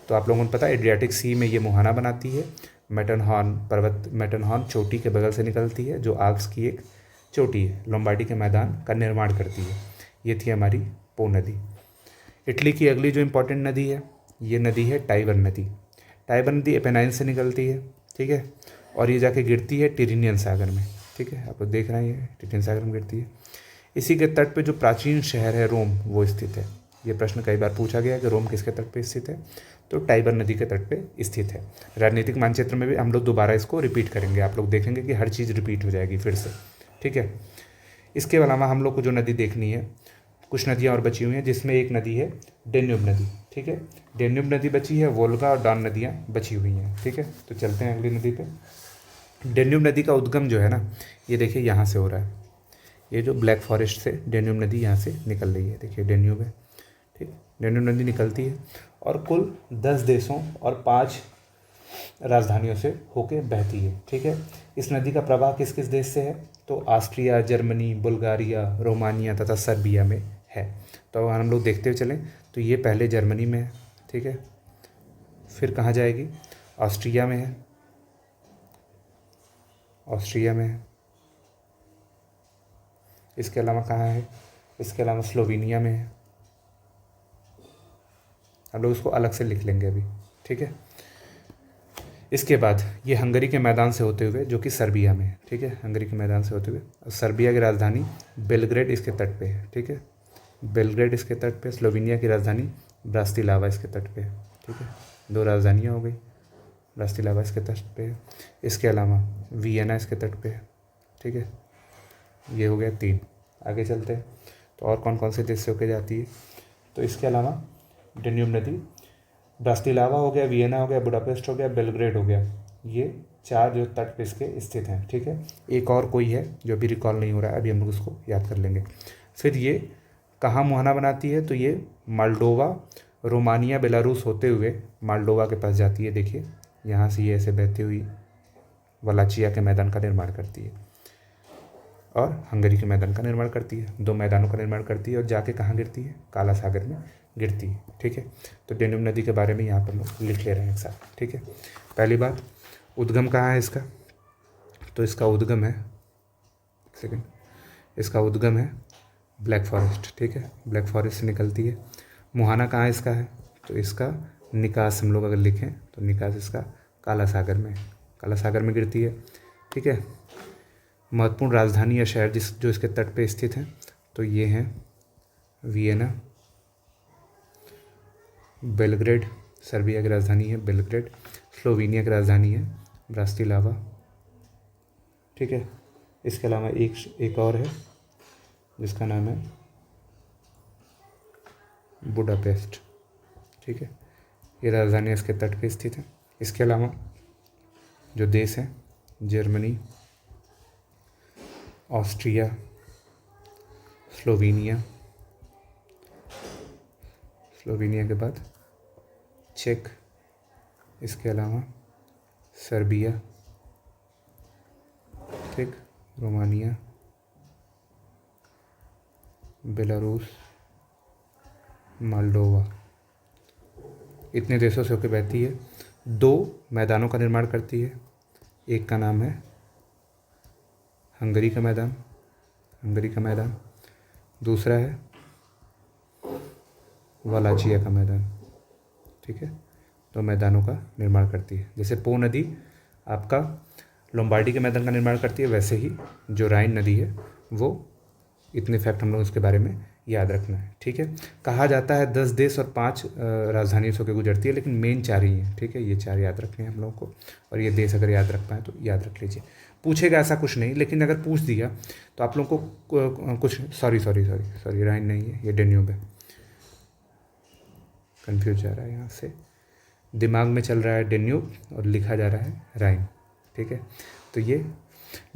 तो आप लोगों को पता है एड्रियाटिक सी में ये मुहाना बनाती है। मैटरहॉर्न चोटी के बगल से निकलती है जो आल्प्स की एक चोटी है, लोम्बार्डी के मैदान का निर्माण करती है। ये थी हमारी पो नदी। इटली की अगली जो इम्पोर्टेंट नदी है ये नदी है टाइबर नदी। टाइबर नदी एपेनाइन से निकलती है। ठीक है, और ये जाके गिरती है टिरिनियन सागर में। ठीक है, आप लोग देख रहे हैं ये टिरिनियन सागर में गिरती है। इसी के तट पे जो प्राचीन शहर है रोम वो स्थित है। ये प्रश्न कई बार पूछा गया है कि रोम किसके तट पे स्थित है? तो टाइबर नदी के तट पे स्थित है। राजनीतिक मानचित्र में भी हम लोग दोबारा इसको रिपीट करेंगे, आप लोग देखेंगे कि हर चीज़ रिपीट हो जाएगी फिर से। ठीक है, इसके अलावा हम लोग को जो नदी देखनी है, कुछ नदियाँ और बची हुई हैं जिसमें एक नदी है डेन्यूब नदी। ठीक है, डेन्यूब नदी बची है, वोल्गा और डॉन नदियाँ बची हुई हैं। ठीक है, तो चलते हैं अगली नदी पे। डेन्यूब नदी का उद्गम जो है ना, ये देखिए यहाँ से हो रहा है। ये जो ब्लैक फॉरेस्ट से डेन्यूब नदी यहाँ से निकल रही है, देखिए डेन्यूब है। ठीक, डेन्यूब नदी निकलती है और कुल 10 देशों और 5 राजधानियों से होके बहती है। ठीक है, इस नदी का प्रवाह किस किस देश से है? तो ऑस्ट्रिया, जर्मनी, बुल्गारिया, रोमानिया तथा सर्बिया में है। तो हम लोग देखते हुए चलें तो ये पहले जर्मनी में है। ठीक है, फिर कहाँ जाएगी? ऑस्ट्रिया में है, ऑस्ट्रिया में है। इसके अलावा कहाँ है? इसके अलावा स्लोवेनिया में है। हम लोग इसको अलग से लिख लेंगे अभी। ठीक है, इसके बाद ये हंगरी के मैदान से होते हुए जो कि सर्बिया में है। ठीक है, हंगरी के मैदान से होते हुए सर्बिया की राजधानी बेलग्रेड इसके तट पे है। ठीक है, बेलग्रेड इसके तट पे। स्लोवेनिया की राजधानी ब्रास्तिलावा इसके तट पे है। ठीक है, 2 राजधानियाँ हो गई, ब्रास्तिलावा इसके तट पे है। इसके अलावा वियना इसके तट पे है। ठीक है, ये हो गया 3। आगे चलते हैं तो और कौन कौन से देश से होके जाती है? तो इसके अलावा डेन्यूब नदी ब्रास्तिलावा हो गया, वियना हो गया, बुडापेस्ट हो गया, बेलग्रेड हो गया। ये 4 जो तट पे इसके स्थित हैं। ठीक है, एक और कोई है जो अभी रिकॉल नहीं हो रहा है, अभी हम लोग उसको याद कर लेंगे। फिर ये कहाँ मुहाना बनाती है? तो ये मोल्डोवा, रोमानिया, बेलारूस होते हुए मोल्डोवा के पास जाती है। देखिए यहाँ से ये ऐसे बहती हुई वलाचिया के मैदान का निर्माण करती है और हंगरी के मैदान का निर्माण करती है। 2 मैदानों का निर्माण करती है और जाके कहाँ गिरती है? काला सागर में गिरती है। ठीक है, तो डेन्यूब नदी के बारे में यहाँ पर लोग लिख ले रहे हैं एक साथ। ठीक है, पहली बात उद्गम कहाँ है इसका? तो इसका उद्गम है, सेकंड, इसका उद्गम है ब्लैक फॉरेस्ट। ठीक है, ब्लैक फॉरेस्ट से निकलती है। मुहाना कहाँ इसका है? तो इसका निकास हम लोग अगर लिखें तो निकास इसका काला सागर में, काला सागर में गिरती है। ठीक है, महत्वपूर्ण राजधानी या शहर जो इसके तट पे स्थित हैं तो ये हैं वियना, बेलग्रेड सर्बिया की राजधानी है बेलग्रेड, स्लोवेनिया की राजधानी है ब्रास्तिलावा। ठीक है, इसके अलावा एक और है जिसका नाम है बुडापेस्ट। ठीक है, ये राजधानी इसके तट पे स्थित है। इसके अलावा जो देश हैं जर्मनी, ऑस्ट्रिया, स्लोवेनिया, स्लोवेनिया के बाद चेक, इसके अलावा सर्बिया, ठीक, रोमानिया, बेलारूस, मोल्डोवा, इतने देशों से होकर बहती है। 2 मैदानों का निर्माण करती है। एक का नाम है हंगरी का मैदान, हंगरी का मैदान। दूसरा है वलाचिया का मैदान। ठीक है, 2 मैदानों का निर्माण करती है। जैसे पो नदी आपका लोम्बार्डी के मैदान का निर्माण करती है, वैसे ही जो राइन नदी है वो इतने फैक्ट हम लोग इसके बारे में याद रखना है, ठीक है। कहा जाता है 10 देश और 5 राजधानियों से होकर गुजरती है, लेकिन मेन 4 ही हैं, ठीक है। ये 4 याद रखने हैं हम लोगों को, और ये देश अगर याद रख पाएँ तो याद रख लीजिए। पूछेगा ऐसा कुछ नहीं, लेकिन अगर पूछ दिया तो आप लोगों को कुछ सॉरी राइन नहीं है, ये डेन्यूब है, कन्फ्यूज जा रहा है यहाँ से, दिमाग में चल रहा है डेन्यूब और लिखा जा रहा है राइन, ठीक है। तो ये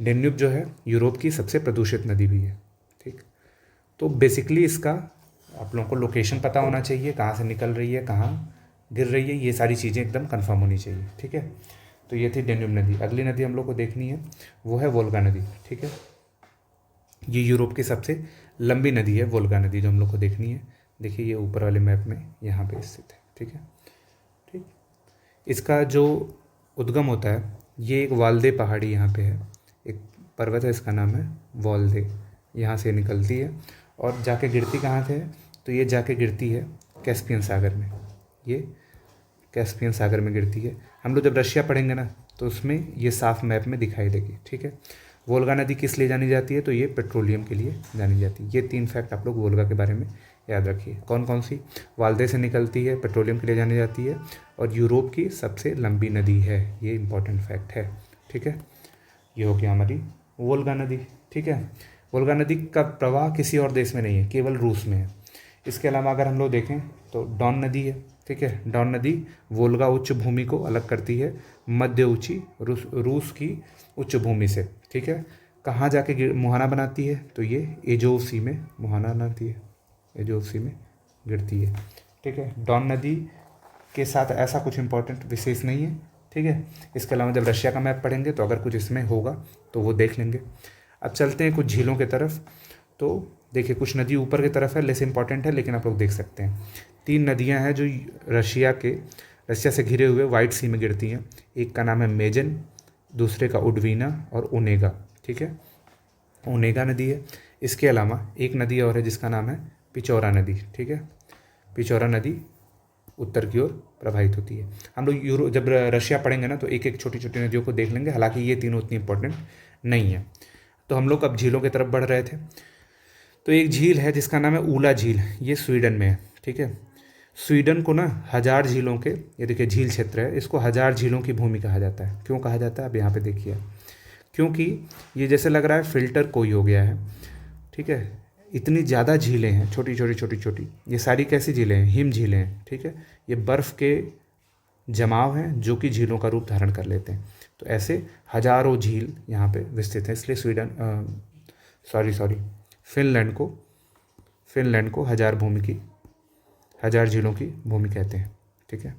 डेन्यूब जो है यूरोप की सबसे प्रदूषित नदी भी है, ठीक। तो बेसिकली इसका आप लोगों को लोकेशन पता होना चाहिए, कहाँ से निकल रही है, कहाँ गिर रही है, ये सारी चीज़ें एकदम कंफर्म होनी चाहिए, ठीक है। तो ये थी डेन्यूब नदी। अगली नदी हम लोग को देखनी है वो है वोल्गा नदी, ठीक है। ये यूरोप की सबसे लंबी नदी है वोल्गा नदी, जो हम लोग को देखनी है। देखिए ये ऊपर वाले मैप में यहाँ पे स्थित है, ठीक है। ठीक, इसका जो उद्गम होता है ये एक वाल्दे पहाड़ी यहाँ पे है, एक पर्वत है, इसका नाम है वाल्दे, यहाँ से निकलती है और जाके गिरती कहाँ से है, तो ये जाके गिरती है कैस्पियन सागर में, ये कैस्पियन सागर में गिरती है। हम लोग जब रशिया पढ़ेंगे ना तो उसमें ये साफ मैप में दिखाई देगी, ठीक है। वोल्गा नदी किस लिए जानी जाती है, तो ये पेट्रोलियम के लिए जानी जाती है। ये 3 फैक्ट आप लोग वोल्गा के बारे में याद रखिए। कौन कौन सी, वाल्दे से निकलती है, पेट्रोलियम के लिए जानी जाती है, और यूरोप की सबसे लंबी नदी है, ये इंपॉर्टेंट फैक्ट है, ठीक है। ये हो गया हमारी वोल्गा नदी, ठीक है। वोल्गा नदी का प्रवाह किसी और देश में नहीं है, केवल रूस में है। इसके अलावा अगर हम लोग देखें तो डॉन नदी है, ठीक है। डॉन नदी वोल्गा उच्च भूमि को अलग करती है मध्य ऊंची रूस की उच्च भूमि से, ठीक है। कहाँ जाके मुहाना बनाती है, तो ये एजोव सी में मुहाना बनाती है, एजोव सी में गिरती है, ठीक है। डॉन नदी के साथ ऐसा कुछ इंपॉर्टेंट विशेष नहीं है, ठीक है। इसके अलावा जब रशिया का मैप पढ़ेंगे तो अगर कुछ इसमें होगा तो वो देख लेंगे। अब चलते हैं कुछ झीलों की तरफ। तो देखिए कुछ नदी ऊपर की तरफ है, लेस इंपॉर्टेंट है, लेकिन आप लोग देख सकते हैं 3 नदियां हैं जो रशिया से घिरे हुए वाइट सी में गिरती हैं। एक का नाम है मेजन, दूसरे का उडवीना और ओनेगा, ठीक है। ओनेगा नदी है। इसके अलावा एक नदी और है जिसका नाम है पिचौरा नदी, ठीक है। पिचौरा नदी उत्तर की ओर प्रवाहित होती है। हम लोग जब रशिया पढ़ेंगे ना तो एक एक छोटी छोटी नदियों को देख लेंगे, हालांकि ये तीनों उतनी इंपॉर्टेंट नहीं है। तो हम लोग अब झीलों की तरफ बढ़ रहे थे। तो एक झील है जिसका नाम है ऊला झील, ये स्वीडन में है, ठीक है। स्वीडन को ना 1000 झीलों के, ये देखिए झील क्षेत्र है, इसको 1000 झीलों की भूमि कहा जाता है। क्यों कहा जाता है, अब यहाँ पे देखिए, क्योंकि ये जैसे लग रहा है फिल्टर कोई हो गया है, ठीक है। इतनी ज़्यादा झीलें हैं, छोटी छोटी छोटी छोटी, ये सारी कैसी झीलें हैं, हिम झीलें हैं, ठीक है। ये बर्फ़ के जमाव हैं जो कि झीलों का रूप धारण कर लेते हैं। तो ऐसे हजारों झील यहाँ पे विस्तृत हैं, इसलिए फिनलैंड को 1000 झीलों की भूमि कहते हैं, ठीक है।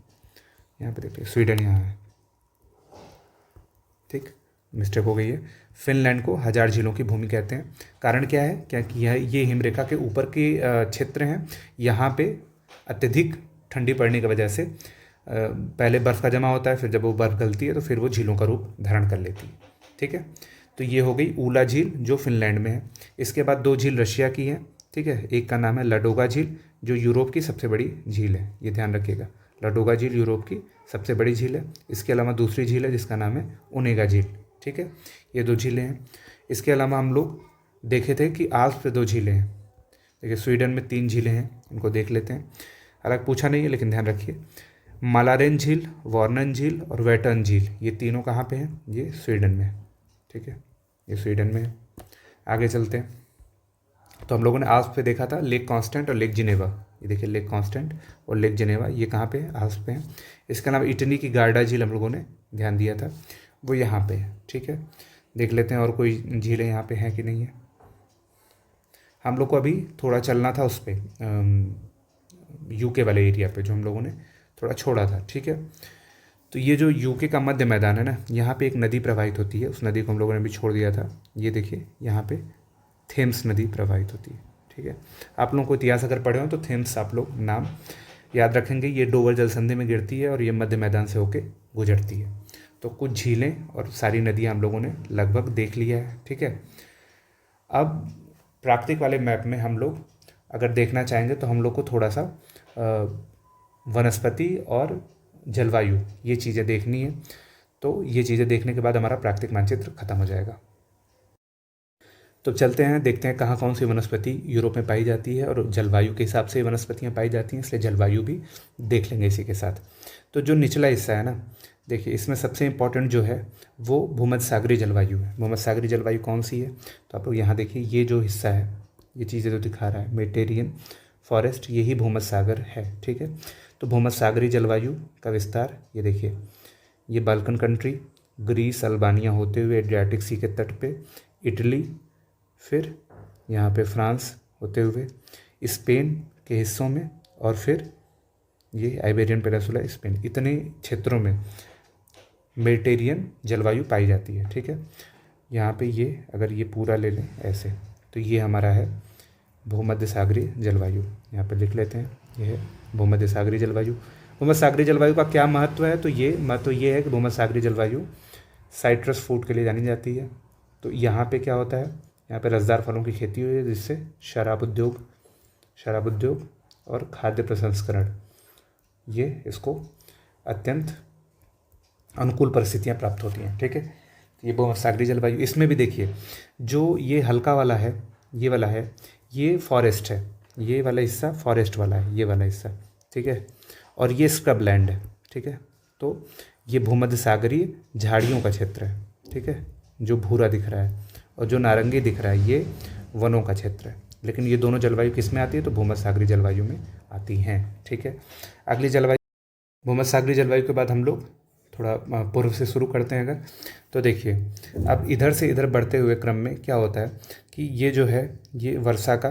यहाँ पे देखिए स्वीडन यहाँ है, ठीक, मिस्टेक हो गई है। फिनलैंड को 1000 झीलों की भूमि कहते हैं। कारण क्या है, क्योंकि ये हिमरेखा के ऊपर के क्षेत्र हैं, यहाँ पे अत्यधिक ठंडी पड़ने की वजह से पहले बर्फ़ का जमा होता है, फिर जब वो बर्फ़ गलती है तो फिर वो झीलों का रूप धारण कर लेती है, ठीक है। तो ये हो गई ऊला झील जो फिनलैंड में है। इसके बाद 2 झील रशिया की हैं, ठीक है। एक का नाम है लाडोगा झील जो यूरोप की सबसे बड़ी झील है, ये ध्यान रखिएगा, लाडोगा झील यूरोप की सबसे बड़ी झील है। इसके अलावा दूसरी झील है जिसका नाम है ओनेगा झील, ठीक है। ये 2 झीलें हैं। इसके अलावा हम लोग देखे थे कि आल्प्स पे 2 झीलें हैं। देखिए स्वीडन में 3 झीलें हैं, इनको देख लेते हैं। हालांकि पूछा नहीं है लेकिन ध्यान रखिए, मालारेन झील, वॉर्नन झील और वेटर्न झील, ये तीनों कहाँ पे हैं, ये स्वीडन में है, ठीक है। ये स्वीडन में है। आगे चलते हैं। तो हम लोगों ने आल्प्स पे देखा था लेक कॉन्स्टेंट और लेक जिनेवा, ये देखिए लेक कॉन्स्टेंट और लेक जिनेवा, ये कहाँ पे है, आल्प्स पे हैं। इसके अलावा इटली की गार्डा झील हम लोगों ने ध्यान दिया था, वो यहाँ पे है, ठीक है। देख लेते हैं और कोई झीलें यहाँ पे हैं कि नहीं है। हम लोग को अभी थोड़ा चलना था उस पर यूके वाले एरिया पे, जो हम लोगों ने थोड़ा छोड़ा था, ठीक है। तो ये जो यूके का मध्य मैदान है ना, यहाँ पे एक नदी प्रवाहित होती है, उस नदी को हम लोगों ने भी छोड़ दिया था। ये देखिए यहाँ पे थेम्स नदी प्रवाहित होती है, ठीक है। आप लोगों को इतिहास अगर पढ़े हो तो थेम्स आप लोग नाम याद रखेंगे। ये डोवर जल संधि में गिरती है और ये मध्य मैदान से होके गुजरती है। तो कुछ झीलें और सारी नदियाँ हम लोगों ने लगभग देख लिया है, ठीक है। अब प्राकृतिक वाले मैप में हम लोग अगर देखना चाहेंगे तो हम लोग को थोड़ा सा वनस्पति और जलवायु ये चीज़ें देखनी है। तो ये चीज़ें देखने के बाद हमारा प्राकृतिक मानचित्र खत्म हो जाएगा। तो चलते हैं, देखते हैं कहाँ कौन सी वनस्पति यूरोप में पाई जाती है और जलवायु के हिसाब से वनस्पतियाँ पाई जाती हैं, इसलिए जलवायु भी देख लेंगे इसी के साथ। तो जो निचला हिस्सा है ना, देखिए इसमें सबसे इम्पोर्टेंट जो है वो भूमध्य सागरीय जलवायु है। भूमध्य सागरीय जलवायु कौन सी है, तो आप लोग यहाँ देखिए, ये जो हिस्सा है, ये चीज़ें तो दिखा रहा है मेडिटेरियन फॉरेस्ट, यही भूमध्य सागर है। ठीक है, तो भूमध्य सागरीय जलवायु का विस्तार ये देखिए, ये बाल्कन कंट्री, ग्रीस अल्बानिया होते हुए एड्रियाटिक सी के तट पे इटली, फिर यहाँ पे फ्रांस होते हुए स्पेन के हिस्सों में, और फिर ये आइबेरियन पेनिनसुला स्पेन, इतने क्षेत्रों में मेडिटेरियन जलवायु पाई जाती है। ठीक है, यहाँ पे ये अगर ये पूरा ले लें ऐसे, तो ये हमारा है भूमध्य सागरीय जलवायु। यहाँ पे लिख लेते हैं, ये है भूमध्य सागरीय जलवायु। भूमध्य सागरीय जलवायु का क्या महत्व है, तो ये महत्व ये है कि भूमध्य सागरीय जलवायु साइट्रस फूड के लिए जानी जाती है। तो यहाँ पे क्या होता है, यहाँ पे रसदार फलों की खेती हुई है, जिससे शराब उद्योग और खाद्य प्रसंस्करण, ये इसको अत्यंत अनुकूल परिस्थितियाँ प्राप्त होती हैं। ठीक है, ये भूमध्य सागरीय जलवायु। इसमें भी देखिए, जो ये हल्का वाला है, ये वाला है, ये फॉरेस्ट है, ये वाला हिस्सा फॉरेस्ट वाला है, ये वाला हिस्सा। ठीक है, और ये स्क्रब लैंड है। ठीक है, तो ये भूमध्य सागरीय झाड़ियों का क्षेत्र है। ठीक है, जो भूरा दिख रहा है और जो नारंगी दिख रहा है, ये वनों का क्षेत्र है। लेकिन ये दोनों जलवायु किस में आती है, तो भूमध्य सागरीय जलवायु में आती हैं। ठीक है, अगली जलवायु, भूमध्य सागरीय जलवायु के बाद हम लोग थोड़ा पूर्व से शुरू करते हैं अगर, तो देखिए अब इधर से इधर बढ़ते हुए क्रम में क्या होता है कि ये जो है, ये वर्षा का,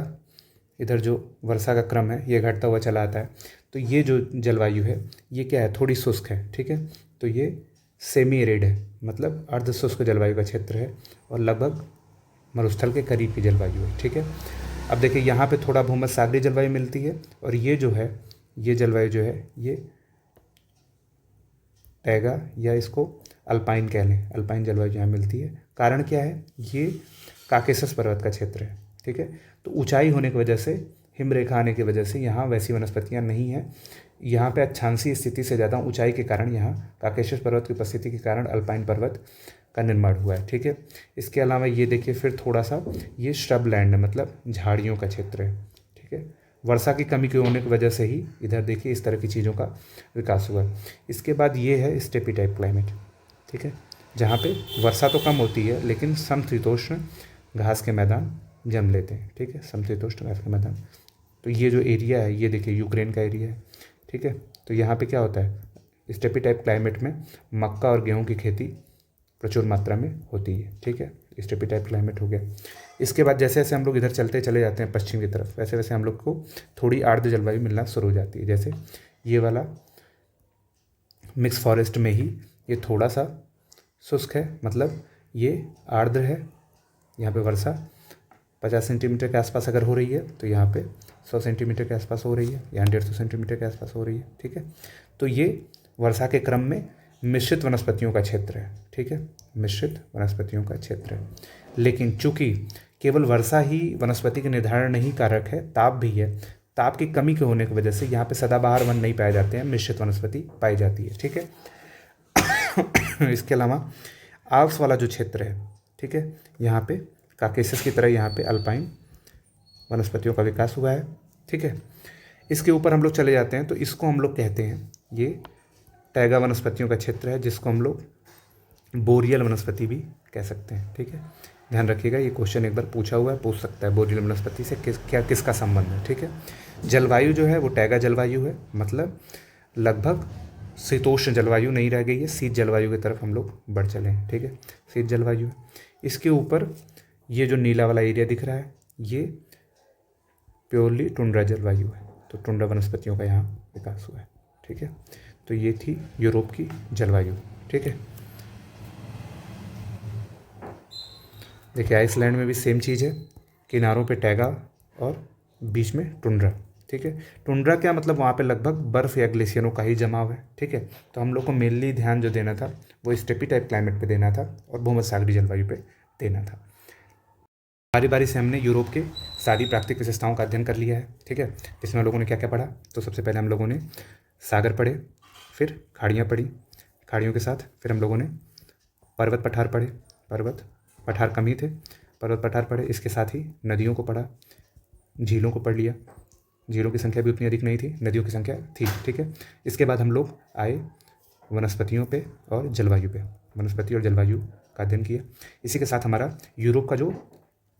इधर जो वर्षा का क्रम है ये घटता हुआ चला आता है। तो ये जो जलवायु है ये क्या है, थोड़ी शुष्क है। ठीक है, तो ये सेमी एरिड है, मतलब अर्ध शुष्क जलवायु का क्षेत्र है और लगभग मरुस्थल के करीब की जलवायु है। ठीक है, अब देखिए यहाँ पे थोड़ा भूमध्य सागरीय जलवायु मिलती है, और ये जो है, ये जलवायु जो है ये टैगा या इसको अल्पाइन कह लें, अल्पाइन जलवायु यहाँ मिलती है। कारण क्या है, ये काकेशस पर्वत का क्षेत्र है। ठीक है, तो ऊंचाई होने की वजह से, हिमरेखा आने की वजह से यहाँ वैसी वनस्पतियाँ नहीं हैं। यहाँ पे अक्षांशीय स्थिति से ज़्यादा ऊंचाई के कारण यहाँ काकेशस पर्वत की उपस्थिति के कारण अल्पाइन पर्वत का निर्माण हुआ है। ठीक है, इसके अलावा ये देखिए फिर थोड़ा सा ये श्रब लैंड है, मतलब झाड़ियों का क्षेत्र है। ठीक है, वर्षा की कमी के होने की वजह से ही इधर देखिए इस तरह की चीज़ों का विकास हुआ है। इसके बाद ये है स्टेपी टाइप क्लाइमेट। ठीक है, जहाँ पे वर्षा तो कम होती है लेकिन समशीतोष्ण घास के मैदान जम लेते हैं। ठीक है, समशीतोष्ण घास के मैदान, तो ये जो एरिया है ये देखिए यूक्रेन का एरिया है। ठीक है, तो यहाँ पे क्या होता है, स्टेपी टाइप क्लाइमेट में मक्का और गेहूँ की खेती प्रचुर मात्रा में होती है। ठीक है, स्टेपी टाइप क्लाइमेट हो गया। इसके बाद जैसे जैसे हम लोग इधर चलते चले जाते हैं पश्चिम की तरफ, वैसे वैसे हम लोग को थोड़ी आर्द्र जलवायु मिलना शुरू हो जाती है। जैसे ये वाला मिक्स फॉरेस्ट में ही ये थोड़ा सा शुष्क है, मतलब ये आर्द्र है। यहाँ पे वर्षा 50 सेंटीमीटर के आसपास अगर हो रही है तो यहाँ पे 100 सेंटीमीटर के आसपास हो रही है, यहाँ 150 सेंटीमीटर के आसपास हो रही है। ठीक है, तो ये वर्षा के क्रम में मिश्रित वनस्पतियों का क्षेत्र है। ठीक है, मिश्रित वनस्पतियों का क्षेत्र है। लेकिन चूंकि केवल वर्षा ही वनस्पति के निर्धारण नहीं कारक है, ताप भी है। ताप की कमी के होने की वजह से यहाँ पे सदाबहार वन नहीं पाए जाते हैं, मिश्रित वनस्पति पाई जाती है। ठीक है, इसके अलावा आल्प्स वाला जो क्षेत्र है, ठीक है, यहाँ पे काकेशस की तरह यहाँ पे अल्पाइन वनस्पतियों का विकास हुआ है। ठीक है, इसके ऊपर हम लोग चले जाते हैं तो इसको हम लोग कहते हैं, ये टैगा वनस्पतियों का क्षेत्र है, जिसको हम लोग बोरियल वनस्पति भी कह सकते हैं। ठीक है, ध्यान रखिएगा, ये क्वेश्चन एक बार पूछा हुआ है, पूछ सकता है बोरियल वनस्पति से किसका संबंध है। ठीक है, जलवायु जो है वो टैगा जलवायु है, मतलब लगभग शीतोष्ण जलवायु नहीं रह गई है, शीत जलवायु की तरफ हम लोग बढ़ चले हैं। ठीक है, शीत जलवायु। इसके ऊपर ये जो नीला वाला एरिया दिख रहा है ये प्योरली टुंड्रा जलवायु है, तो टुंड्रा वनस्पतियों का यहाँ विकास हुआ है। ठीक है, तो ये थी यूरोप की जलवायु। ठीक है, देखिए आइसलैंड में भी सेम चीज़ है, किनारों पे टैगा और बीच में टुंड्रा। ठीक है, टुंड्रा क्या मतलब, वहाँ पे लगभग बर्फ़ या ग्लेशियरों का ही जमाव है। ठीक है, तो हम लोग को मेनली ध्यान जो देना था वो स्टेपी टाइप क्लाइमेट पे देना था और भूमध्य सागरीय जलवायु पे देना था। बारी बारी से हमने यूरोप के सारी प्राकृतिक विशेषताओं का अध्ययन कर लिया है। ठीक है, इसमें हम लोगों ने क्या क्या पढ़ा, तो सबसे पहले हम लोगों ने सागर पढ़े, फिर खाड़ियाँ पढ़ी, खाड़ियों के साथ फिर हम लोगों ने पर्वत पठार पढ़े, पर्वत पठार कम ही थे, पर्वत पठार पढ़े, इसके साथ ही नदियों को पढ़ा, झीलों को पढ़ लिया। झीलों की संख्या भी उतनी अधिक नहीं थी, नदियों की संख्या थी, ठीक है। इसके बाद हम लोग आए वनस्पतियों पे और जलवायु पे, वनस्पति और जलवायु का अध्ययन किया। इसी के साथ हमारा यूरोप का जो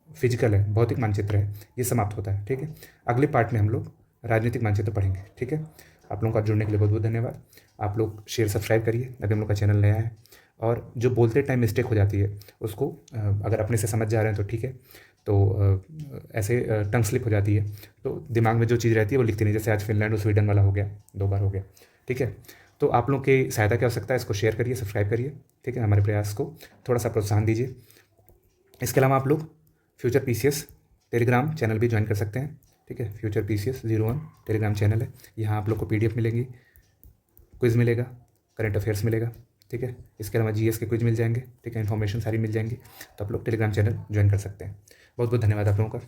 फिजिकल है, भौतिक मानचित्र है, ये समाप्त होता है, ठीक है। अगले पार्ट में हम लोग राजनीतिक मानचित्र पढ़ेंगे, ठीक है। आप लोगों का जुड़ने के लिए बहुत बहुत धन्यवाद। आप लोग शेयर सब्सक्राइब करिए, अभी हम लोग का चैनल नया है। और जो बोलते टाइम मिस्टेक हो जाती है उसको अगर अपने से समझ जा रहे हैं तो ठीक है, तो ऐसे टंग स्लिप हो जाती है तो दिमाग में जो चीज़ रहती है वो लिखती नहीं, जैसे आज फिनलैंड और स्वीडन वाला हो गया, 2 बार हो गया, ठीक है। तो आप लोग की सहायता क्या हो सकता है, इसको शेयर करिए, सब्सक्राइब करिए, ठीक है। हमारे प्रयास को थोड़ा सा प्रोत्साहन दीजिए। इसके अलावा आप लोग फ्यूचर पीसीएस टेलीग्राम चैनल भी ज्वाइन कर सकते हैं, ठीक है। फ्यूचर पीसीएस 01 टेलीग्राम चैनल है, यहाँ आप लोग को पीडीएफ मिलेंगी, क्विज़ मिलेगा, करंट अफेयर्स मिलेगा, ठीक है। इसके अलावा जीएस के क्विज मिल जाएंगे, ठीक है, इन्फॉर्मेशन सारी मिल जाएंगी। तो आप लोग टेलीग्राम चैनल ज्वाइन कर सकते हैं। बहुत बहुत धन्यवाद आप लोगों का।